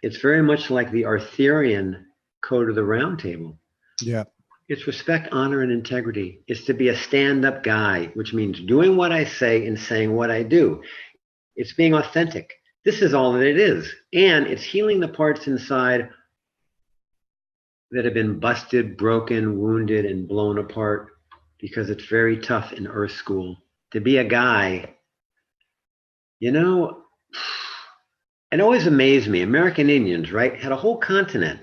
it's very much like the Arthurian code of the round table. Yeah. It's respect, honor, and integrity. It's to be a stand-up guy, which means doing what I say and saying what I do. It's being authentic. This is all that it is. And it's healing the parts inside that have been busted, broken, wounded, and blown apart, because it's very tough in Earth School to be a guy. You know, it always amazed me. American Indians, right, had a whole continent,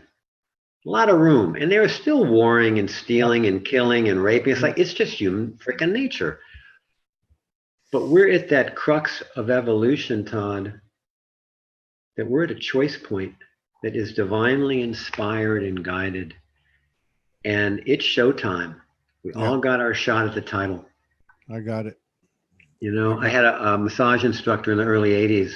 a lot of room, and they were still warring and stealing and killing and raping. It's like, it's just human freaking nature. But we're at that crux of evolution, Todd, that we're at a choice point that is divinely inspired and guided. And it's showtime. We all got our shot at the title. I got it. You know, I had a massage instructor in the early 80s,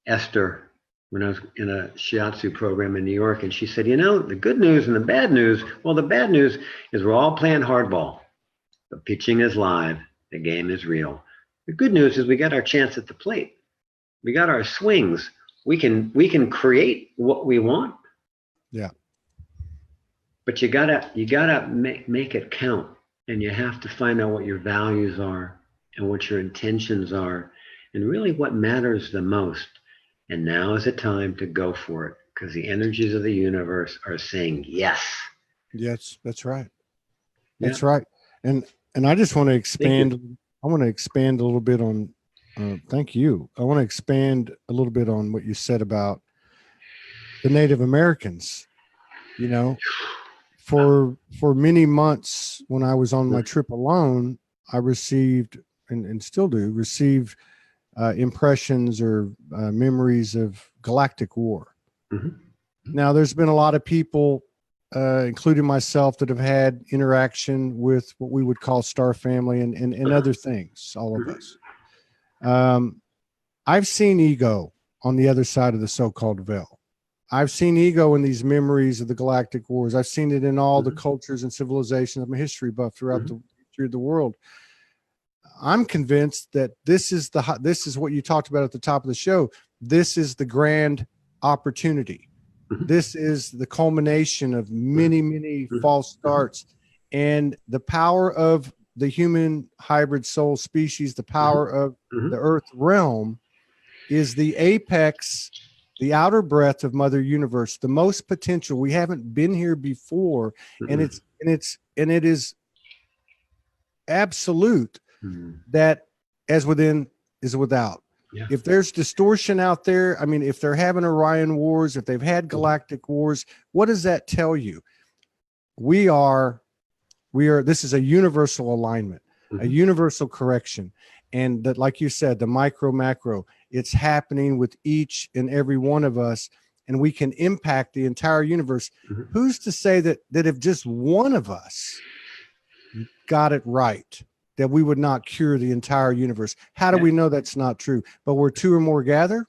Esther, when I was in a shiatsu program in New York. And she said, you know, the good news and the bad news, well, the bad news is we're all playing hardball. The pitching is live. The game is real. The good news is we got our chance at the plate. We got our swings. We can create what we want. Yeah. But you gotta make it count, and you have to find out what your values are and what your intentions are, and really what matters the most. And now is the time to go for it, because the energies of the universe are saying yes. Yes, that's right. That's right. And I just want to expand. I want to expand a little bit on. Thank you. I want to expand a little bit on what you said about the Native Americans. You know, for many months when I was on my trip alone, I received and still do receive impressions or memories of galactic war. Mm-hmm. Now, there's been a lot of people, including myself, that have had interaction with what we would call star family and other things, all of us. I've seen ego on the other side of the so-called veil. I've seen ego in these memories of the galactic wars. I've seen it in all the cultures and civilizations. I'm a history buff throughout the history of the world. I'm convinced that this is what you talked about at the top of the show. This is the grand opportunity. This is the culmination of many, many false starts, and the power of the human hybrid soul species, the power of the earth realm is the apex, the outer breadth of Mother Universe, the most potential. We haven't been here before, and it is absolute that as within is without. Yeah. If there's distortion out there, I mean, if they're having Orion wars, if they've had galactic wars, what does that tell you? we are, this is a universal alignment, a universal correction. And that, like you said, the micro, macro, it's happening with each and every one of us, and we can impact the entire universe. Who's to say that if just one of us got it right, that we would not cure the entire universe? How do we know that's not true? But where two or more gather,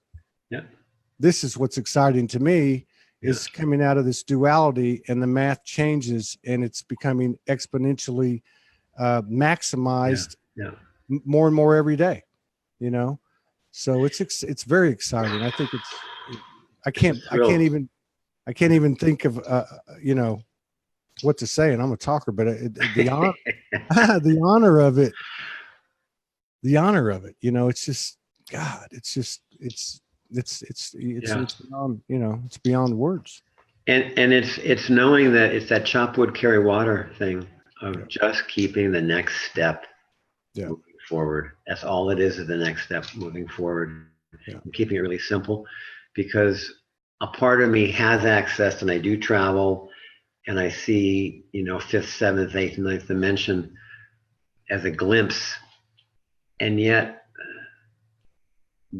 this is what's exciting to me, is coming out of this duality, and the math changes, and it's becoming exponentially maximized more and more every day, you know? So it's very exciting. I think I can't even think of, you know, what to say. And I'm a talker, but the honor of it, you know, it's just, God, it's beyond, you know, it's beyond words. And it's knowing that it's that chop wood, carry water thing of just keeping the next step moving forward. That's all it is the next step moving forward. And keeping it really simple, because a part of me has access, and I do travel, and I see, you know, 5th, 7th, 8th, 9th dimension as a glimpse. And yet,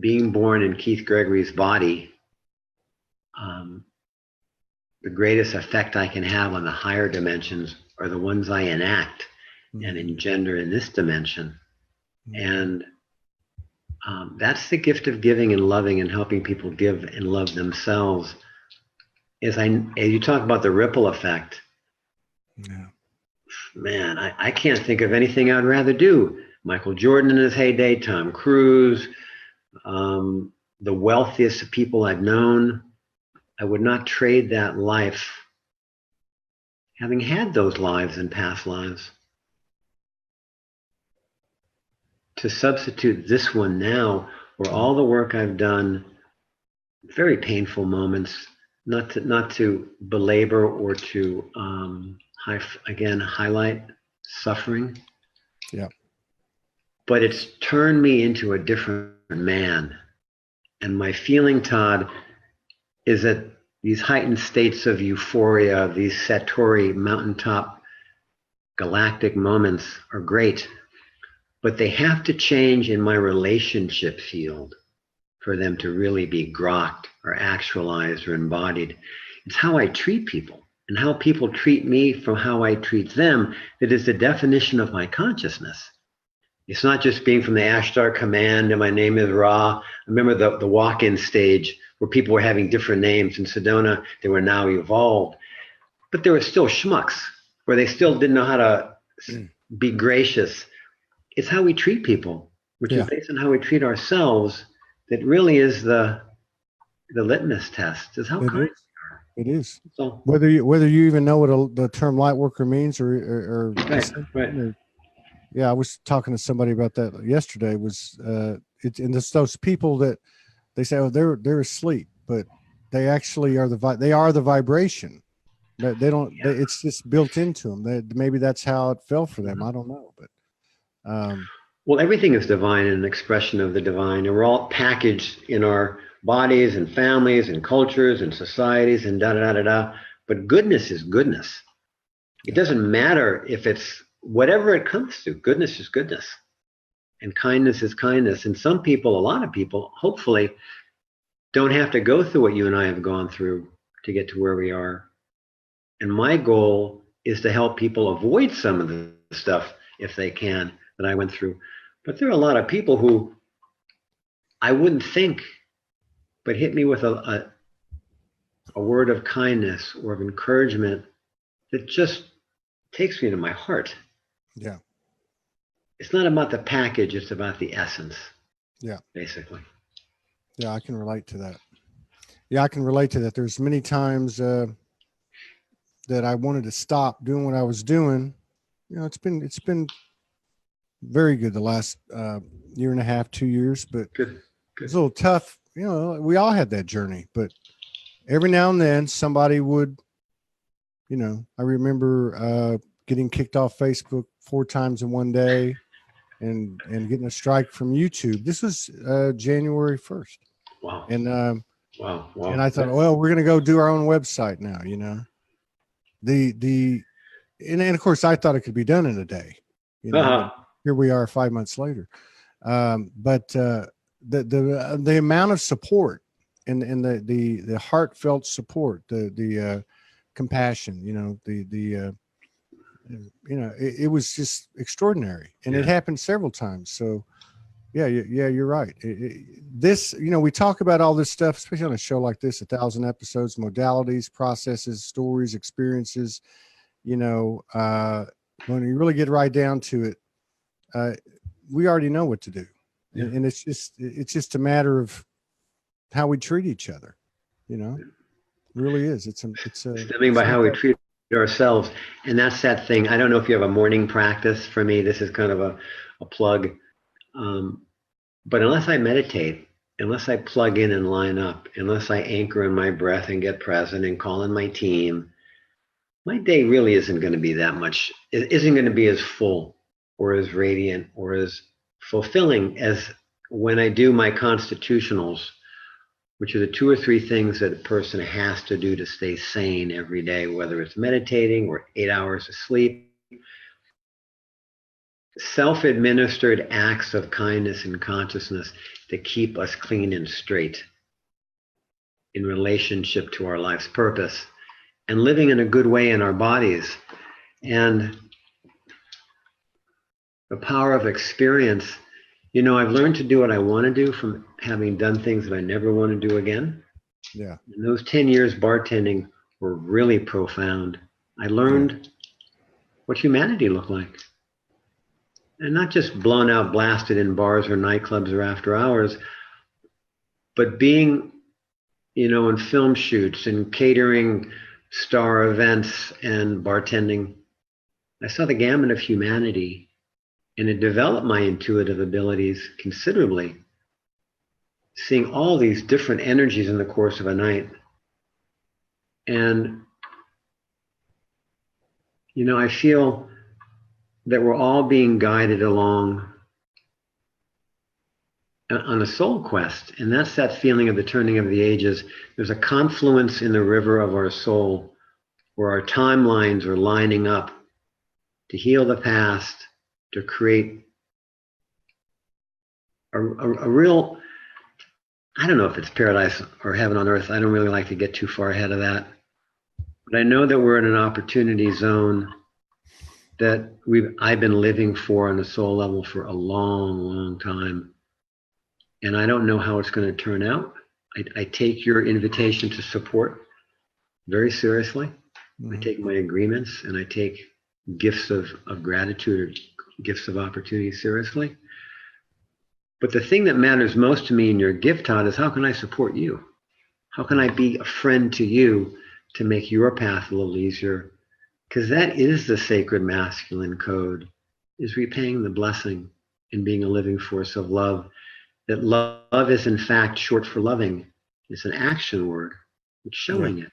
being born in Keith Gregory's body, the greatest effect I can have on the higher dimensions are the ones I enact and engender in this dimension. And that's the gift of giving and loving and helping people give and love themselves. As you talk about the ripple effect, man, I can't think of anything I'd rather do. Michael Jordan in his heyday, Tom Cruise, the wealthiest people I've known. I would not trade that life, having had those lives in past lives, to substitute this one now, where all the work I've done, very painful moments, not to belabor or to highlight suffering. But it's turned me into a different man. And my feeling, Todd, is that these heightened states of euphoria, these Satori mountaintop galactic moments are great, but they have to change in my relationship field for them to really be grokked or actualized or embodied. It's how I treat people and how people treat me from how I treat them that is the definition of my consciousness. It's not just being from the Ashtar command and my name is Ra. I remember the walk-in stage where people were having different names. In Sedona, they were now evolved. But there were still schmucks where they still didn't know how to be gracious. It's how we treat people, which is based on how we treat ourselves, that really is the litmus test. Is how kind we are. It is. So, whether you even know what the term light worker means or right. Yeah, I was talking to somebody about that yesterday. Was it's those people that they say, oh, they're asleep, but they actually are the vibration. They don't. It's just built into them. Maybe that's how it fell for them. I don't know, but well, everything is divine and an expression of the divine, and we're all packaged in our bodies and families and cultures and societies and da da da da. But goodness is goodness. It doesn't matter if it's whatever it comes to. Goodness is goodness, and kindness is kindness. And some people, a lot of people, hopefully, don't have to go through what you and I have gone through to get to where we are. And my goal is to help people avoid some of the stuff, if they can, that I went through. But there are a lot of people who I wouldn't think, but hit me with a word of kindness or of encouragement that just takes me to my heart. Yeah. It's not about the package, it's about the essence. Yeah. Basically. Yeah, I can relate to that. Yeah, I can relate to that. There's many times that I wanted to stop doing what I was doing. You know, it's been very good the last year and a half, 2 years, but Good. It's a little tough. You know, we all had that journey, but every now and then somebody would, you know, I remember getting kicked off Facebook 4 times in one day and getting a strike from YouTube. This was January 1st. Wow. And wow. And I thought, well, we're going to go do our own website now, you know. The and of course I thought it could be done in a day, you know, Uh-huh. here we are 5 months later. But the amount of support and the heartfelt support, the compassion, you know, it was just extraordinary, and it happened several times. So yeah, you're right. This, you know, we talk about all this stuff, especially on a show like this, 1,000 episodes, modalities, processes, stories, experiences, you know, when you really get right down to it, we already know what to do. Yeah. And it's just a matter of how we treat each other, you know. It really is. It's stemming by how we treat ourselves. And that's that thing. I don't know if you have a morning practice. For me, this is kind of a plug. But unless I meditate, unless I plug in and line up, unless I anchor in my breath and get present and call in my team, my day really isn't going to be that much. It isn't going to be as full or as radiant or as fulfilling as when I do my constitutionals, which are the 2 or 3 things that a person has to do to stay sane every day, whether it's meditating or 8 hours of sleep. Self-administered acts of kindness and consciousness that keep us clean and straight in relationship to our life's purpose and living in a good way in our bodies. And the power of experience, you know, I've learned to do what I want to do from having done things that I never want to do again. Yeah. And those 10 years bartending were really profound. I learned what humanity looked like. And not just blown out, blasted in bars or nightclubs or after hours, but being, you know, in film shoots and catering star events and bartending. I saw the gamut of humanity, and it developed my intuitive abilities considerably, seeing all these different energies in the course of a night. And, you know, I feel that we're all being guided along on a soul quest. And that's that feeling of the turning of the ages. There's a confluence in the river of our soul where our timelines are lining up to heal the past, to create a real, I don't know if it's paradise or heaven on earth. I don't really like to get too far ahead of that. But I know that we're in an opportunity zone that I've been living for on a soul level for a long, long time. And I don't know how it's going to turn out. I take your invitation to support very seriously. I take my agreements and I take gifts of gratitude or gifts of opportunity seriously. But the thing that matters most to me in your gift, Todd, is how can I support you? How can I be a friend to you to make your path a little easier? Because that is the sacred masculine code, is repaying the blessing and being a living force of love. That love is in fact short for loving. It's an action word. It's showing it.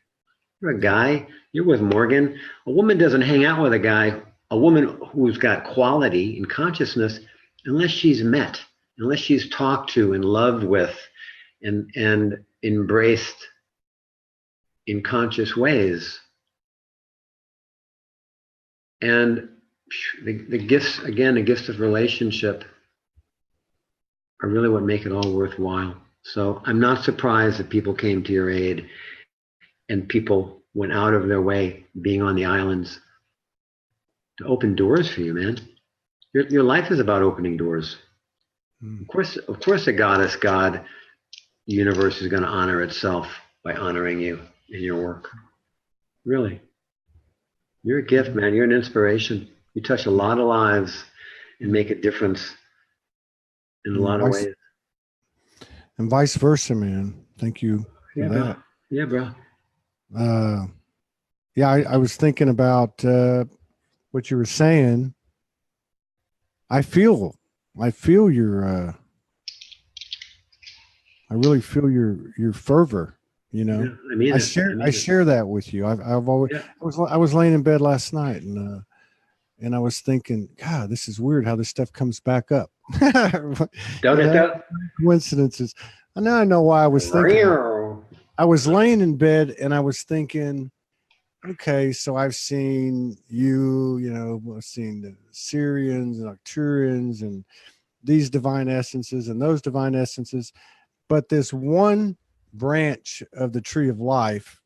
You're a guy, you're with Morgan. A woman doesn't hang out with a guy, a woman who's got quality and consciousness, unless she's met, unless she's talked to and loved with and embraced in conscious ways. And the gifts, again, the gifts of relationship are really what make it all worthwhile. So I'm not surprised that people came to your aid and people went out of their way, being on the islands, to open doors for you, man. Your life is about opening doors. Of course, a goddess, God, universe is going to honor itself by honoring you in your work. Really. You're a gift, man. You're an inspiration. You touch a lot of lives and make a difference in a lot of ways. And vice versa, man. Thank you for that. Bro. Yeah, bro. I was thinking about what you were saying. I feel your I really feel your fervor, you know. Yeah, I mean, I share that with you. I've always, I was laying in bed last night and I was thinking, God, this is weird how this stuff comes back up. Don't it? Coincidences. I know why I was thinking. I was laying in bed and I was thinking, okay, so I've seen I've seen the Syrians and Arcturians and these divine essences and those divine essences. But this one branch of the tree of life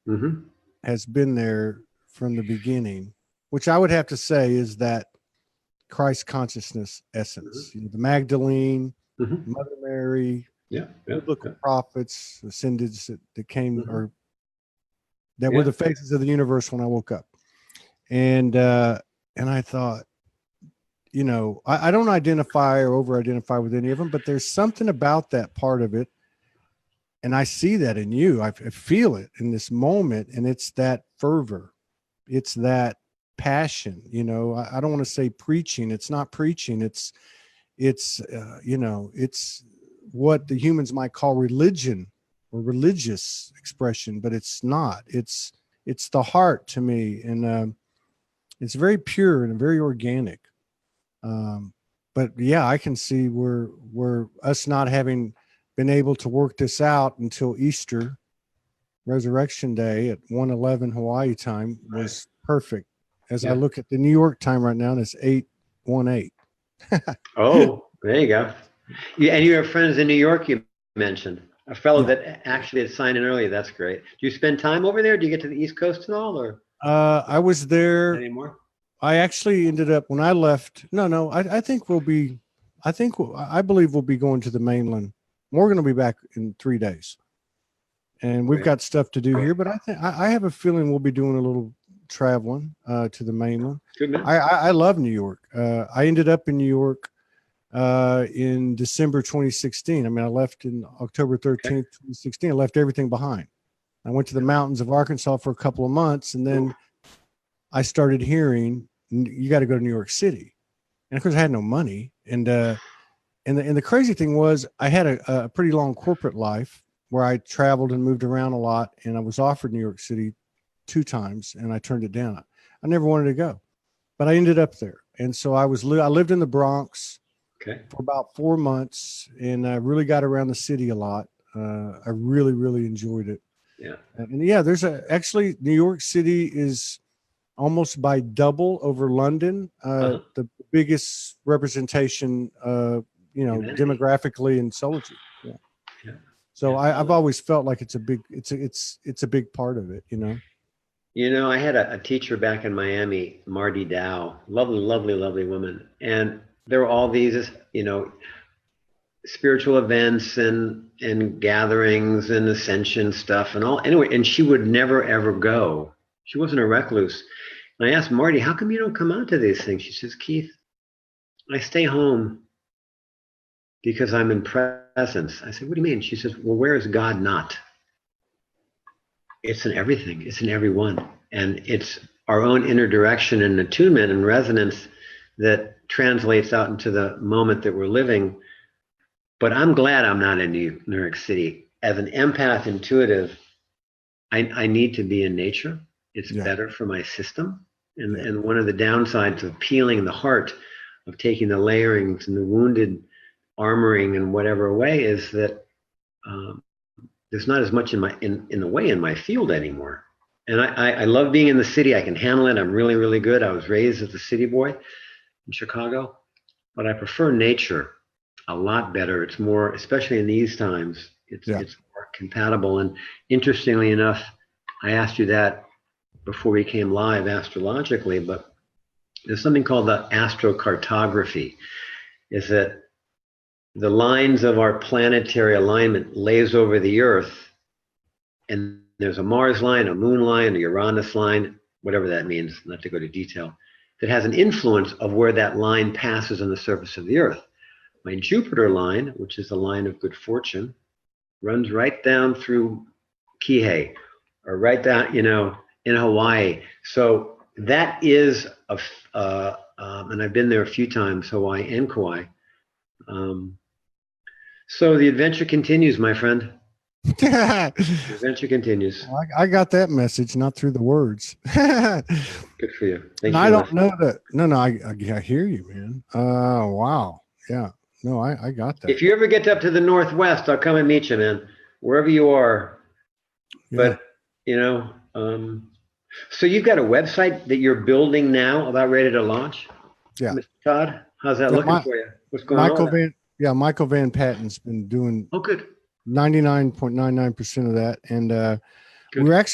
has been there from the beginning, which I would have to say is that Christ consciousness essence. The Magdalene, Mother Mary, biblical prophets, ascended that came or that were the faces of the universe when I woke up. And I thought, I don't identify or over-identify with any of them, but there's something about that part of it. And I see that in you. I feel it in this moment. And it's that fervor. It's that passion. I don't want to say preaching. It's not preaching. It's what the humans might call religion or religious expression, but it's not. It's the heart to me. And it's very pure and very organic. But yeah, I can see where us not having been able to work this out until Easter, Resurrection Day at 1:11 Hawaii time was perfect. As I look at the New York time right now, and it's 8:18. Oh, there you go. Yeah, and you have friends in New York. You mentioned a fellow that actually had signed in earlier. That's great. Do you spend time over there? Do you get to the East Coast at all, or? I was there anymore. I actually ended up when I left. No, I think I believe we'll be going to the mainland. We're going to be back in 3 days, and we've got stuff to do here. But I have a feeling we'll be doing a little traveling to the mainland. Good man. I love New York. I ended up in New York in December 2016. I mean, I left in October 13th, 2016. I left everything behind. I went to the mountains of Arkansas for a couple of months, and then I started hearing, you got to go to New York City. And of course I had no money. And the crazy thing was I had a pretty long corporate life where I traveled and moved around a lot. And I was offered New York City 2 times and I turned it down. I never wanted to go, but I ended up there. And so I lived in the Bronx for about 4 months, and I really got around the city a lot. I really, really enjoyed it. Yeah. And there's actually New York City is almost by double over London, the biggest representation, demographically in Soulogy. Yeah. So I've always felt like it's a big part of it, I had a teacher back in Miami, Marty Dow, lovely, lovely, lovely woman. And there were all these, spiritual events and gatherings and ascension stuff and all. Anyway, and she would never, ever go. She wasn't a recluse. And I asked Marty, how come you don't come out to these things? She says, Kieth, I stay home because I'm in presence. I said, what do you mean? She says, well, where is God not? It's in everything. It's in everyone. And it's our own inner direction and attunement and resonance that translates out into the moment that we're living. But I'm glad I'm not in New York City. As an empath intuitive, I need to be in nature. It's better for my system. And one of the downsides of peeling the heart, of taking the layerings and the wounded armoring and whatever away, is that there's not as much in my field anymore. And I love being in the city. I can handle it. I'm really, really good. I was raised as a city boy in Chicago, but I prefer nature a lot better. It's more, especially in these times, it's more compatible. And interestingly enough, I asked you that before we came live astrologically, but there's something called the astrocartography, is that the lines of our planetary alignment lays over the Earth, and there's a Mars line, a Moon line, a Uranus line, whatever that means, not to go to detail, that has an influence of where that line passes on the surface of the Earth. My Jupiter line, which is the line of good fortune, runs right down through Kieh, or right down, in Hawaii. So that is and I've been there a few times, Hawaii and Kauai. So the adventure continues, my friend. The adventure continues. Well, I got that message, not through the words. Good for you. Thank you. I don't know that. No, I hear you, man. Wow. Yeah. No, I got that. If you ever get up to the Northwest, I'll come and meet you, man. Wherever you are. Yeah. But, So you've got a website that you're building now, about ready to launch? Yeah. Mr. Todd, how's that looking for you? What's going on? Michael Van Patten's been doing good. 99.99% of that. And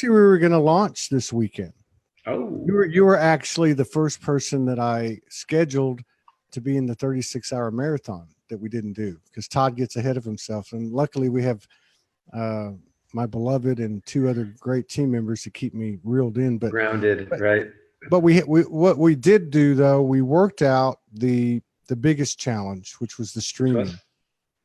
we were going to launch this weekend. Oh. You were actually the first person that I scheduled to be in the 36-hour marathon that we didn't do, because Todd gets ahead of himself. And luckily we have my beloved and two other great team members to keep me reeled in. But grounded, right? But what we did do, though, we worked out the biggest challenge, which was the streaming.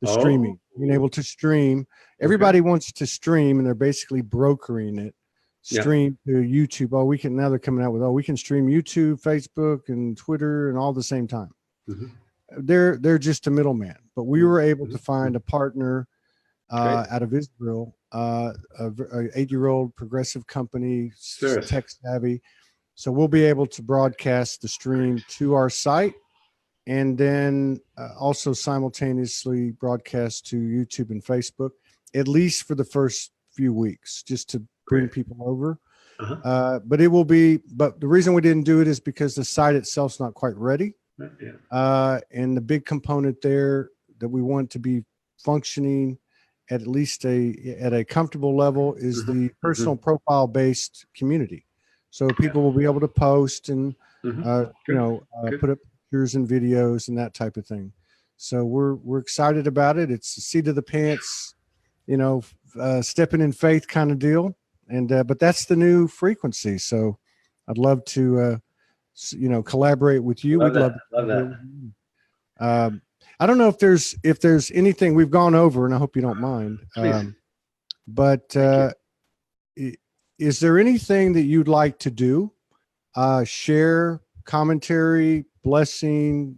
Streaming, being able to stream. Everybody wants to stream, and they're basically brokering it. Stream to YouTube. Now they're coming out with, we can stream YouTube, Facebook, and Twitter, and all at the same time. They're just a middleman. But we were able to find a partner out of Israel, a 8-year-old progressive company, tech savvy. So we'll be able to broadcast the stream to our site, and then also simultaneously broadcast to YouTube and Facebook, at least for the first few weeks, just to bring people over. But the reason we didn't do it is because the site itself's not quite ready. And the big component there that we want to be functioning at least at a comfortable level is the personal profile based community. So people will be able to post and, put up pictures and videos and that type of thing. So we're excited about it. It's a seat of the pants, stepping in faith kind of deal. And, but that's the new frequency. So I'd love to, collaborate with you. We'd love that. I don't know if there's anything we've gone over, and I hope you don't mind. But is there anything that you'd like to do? Share, commentary, blessing,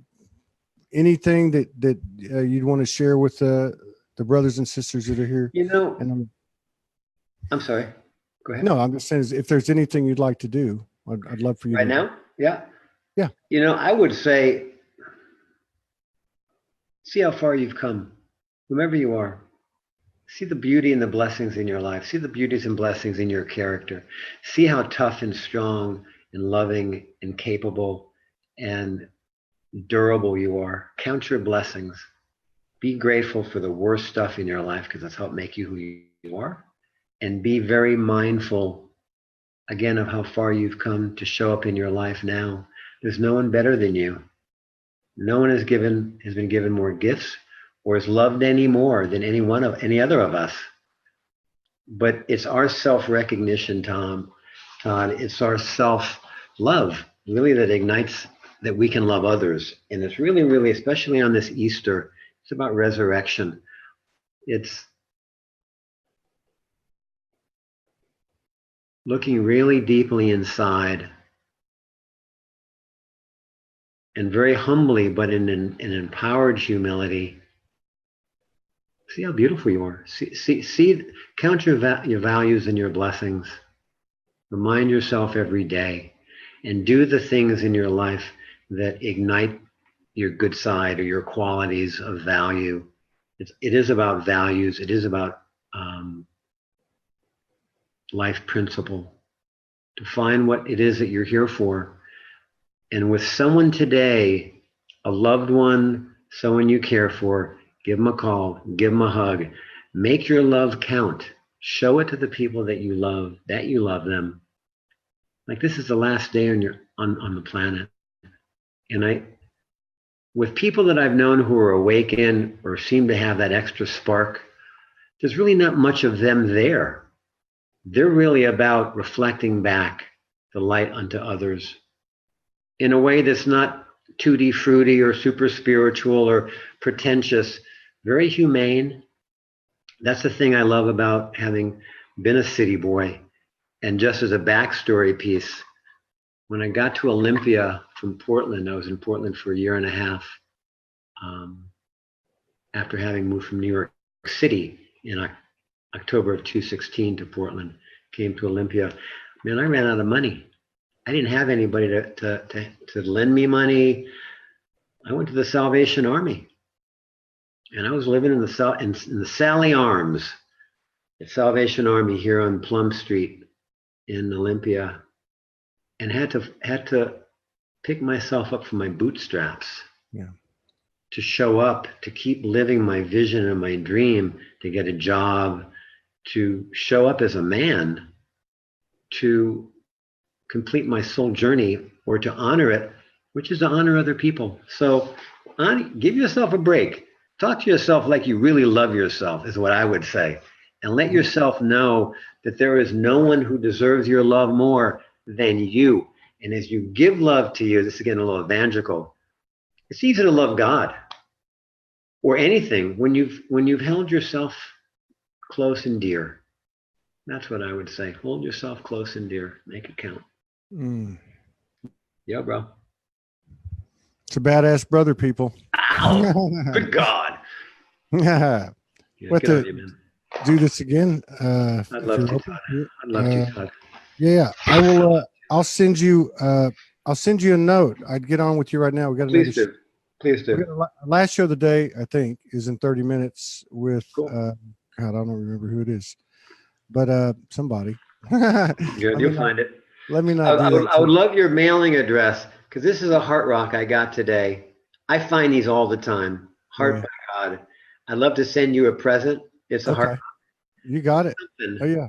anything that you'd want to share with the brothers and sisters that are here? And I'm sorry. Go ahead. No, I'm just saying, if there's anything you'd like to do, I'd love for you right now. Yeah. Yeah. I would say, see how far you've come, whomever you are. See the beauty and the blessings in your life. See the beauties and blessings in your character. See how tough and strong and loving and capable and durable you are. Count your blessings. Be grateful for the worst stuff in your life, because that's helped make you who you are. And be very mindful, again, of how far you've come to show up in your life now. There's no one better than you. No one has been given more gifts or is loved any more than any other of us. But it's our self-recognition, Todd. It's our self-love, really, that ignites that we can love others. And it's really, really, especially on this Easter, it's about resurrection. It's looking really deeply inside, and very humbly, but in an empowered humility, see how beautiful you are. See, count your values and your blessings. Remind yourself every day, and do the things in your life that ignite your good side or your qualities of value. It is about values. It is about life principle. To find what it is that you're here for. And with someone today, a loved one, someone you care for, give them a call, give them a hug. Make your love count. Show it to the people that you love them. Like, this is the last day on the planet. And with people that I've known who are awakened or seem to have that extra spark, there's really not much of them there. They're really about reflecting back the light unto others in a way that's not tutti frutti or super spiritual or pretentious, very humane. That's the thing I love about having been a city boy. And just as a backstory piece, when I got to Olympia from Portland, I was in Portland for a year and a half after having moved from New York City in October of 2016 to Portland, came to Olympia. Man, I ran out of money. I didn't have anybody to lend me money. I went to the Salvation Army, and I was living in the Sally Arms, the Salvation Army here on Plum Street in Olympia. and had to pick myself up from my bootstraps. Yeah. To show up, to keep living my vision and my dream, to get a job, to show up as a man, to complete my soul journey, or to honor it, which is to honor other people. So give yourself a break. Talk to yourself like you really love yourself, is what I would say. And let yourself know that there is no one who deserves your love more than you. And as you give love to you, this is again a little evangelical, it's easy to love God or anything when you've held yourself close and dear. That's what I would say. Hold yourself close and dear. Make it count. Yeah, bro. It's a badass brother, people. Ow! Good God. Yeah, Good on you, man. Do this again. I'd love to, Todd. I'd love to, Todd. Yeah, I will. I'll send you a note. I'd get on with you right now. We got Please do. Please do. Last show of the day, I think, is in 30 minutes with cool. God, I don't remember who it is, but somebody. Good, you'll find it. Let me not. I would love your mailing address, because this is a heart rock I got today. I find these all the time. Heart by God. I'd love to send you a present. It's a heart rock. You got it. Something. Oh yeah.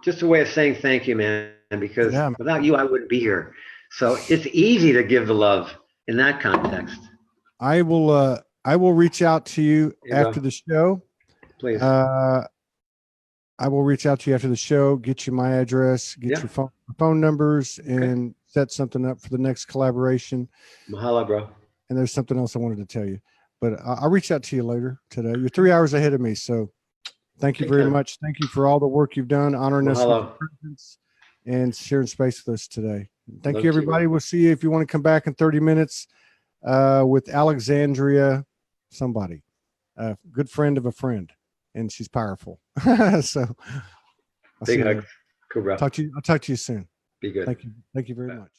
Just a way of saying thank you, man. Because without you, I wouldn't be here. So it's easy to give the love in that context. I will reach out to you after the show. Please. I will reach out to you after the show, get you my address, get your phone numbers, and set something up for the next collaboration. Mahalo, bro. And there's something else I wanted to tell you, but I'll reach out to you later today. You're 3 hours ahead of me, so thank you very much. Thank you for all the work you've done, honoring us with your presence and sharing space with us today. Thank you, everybody. We'll see you if you want to come back in 30 minutes with Alexandria, somebody, a good friend of a friend, and she's powerful. So big hugs. Cool, bro. I'll talk to you soon. Be good. Thank you. Thank you very much.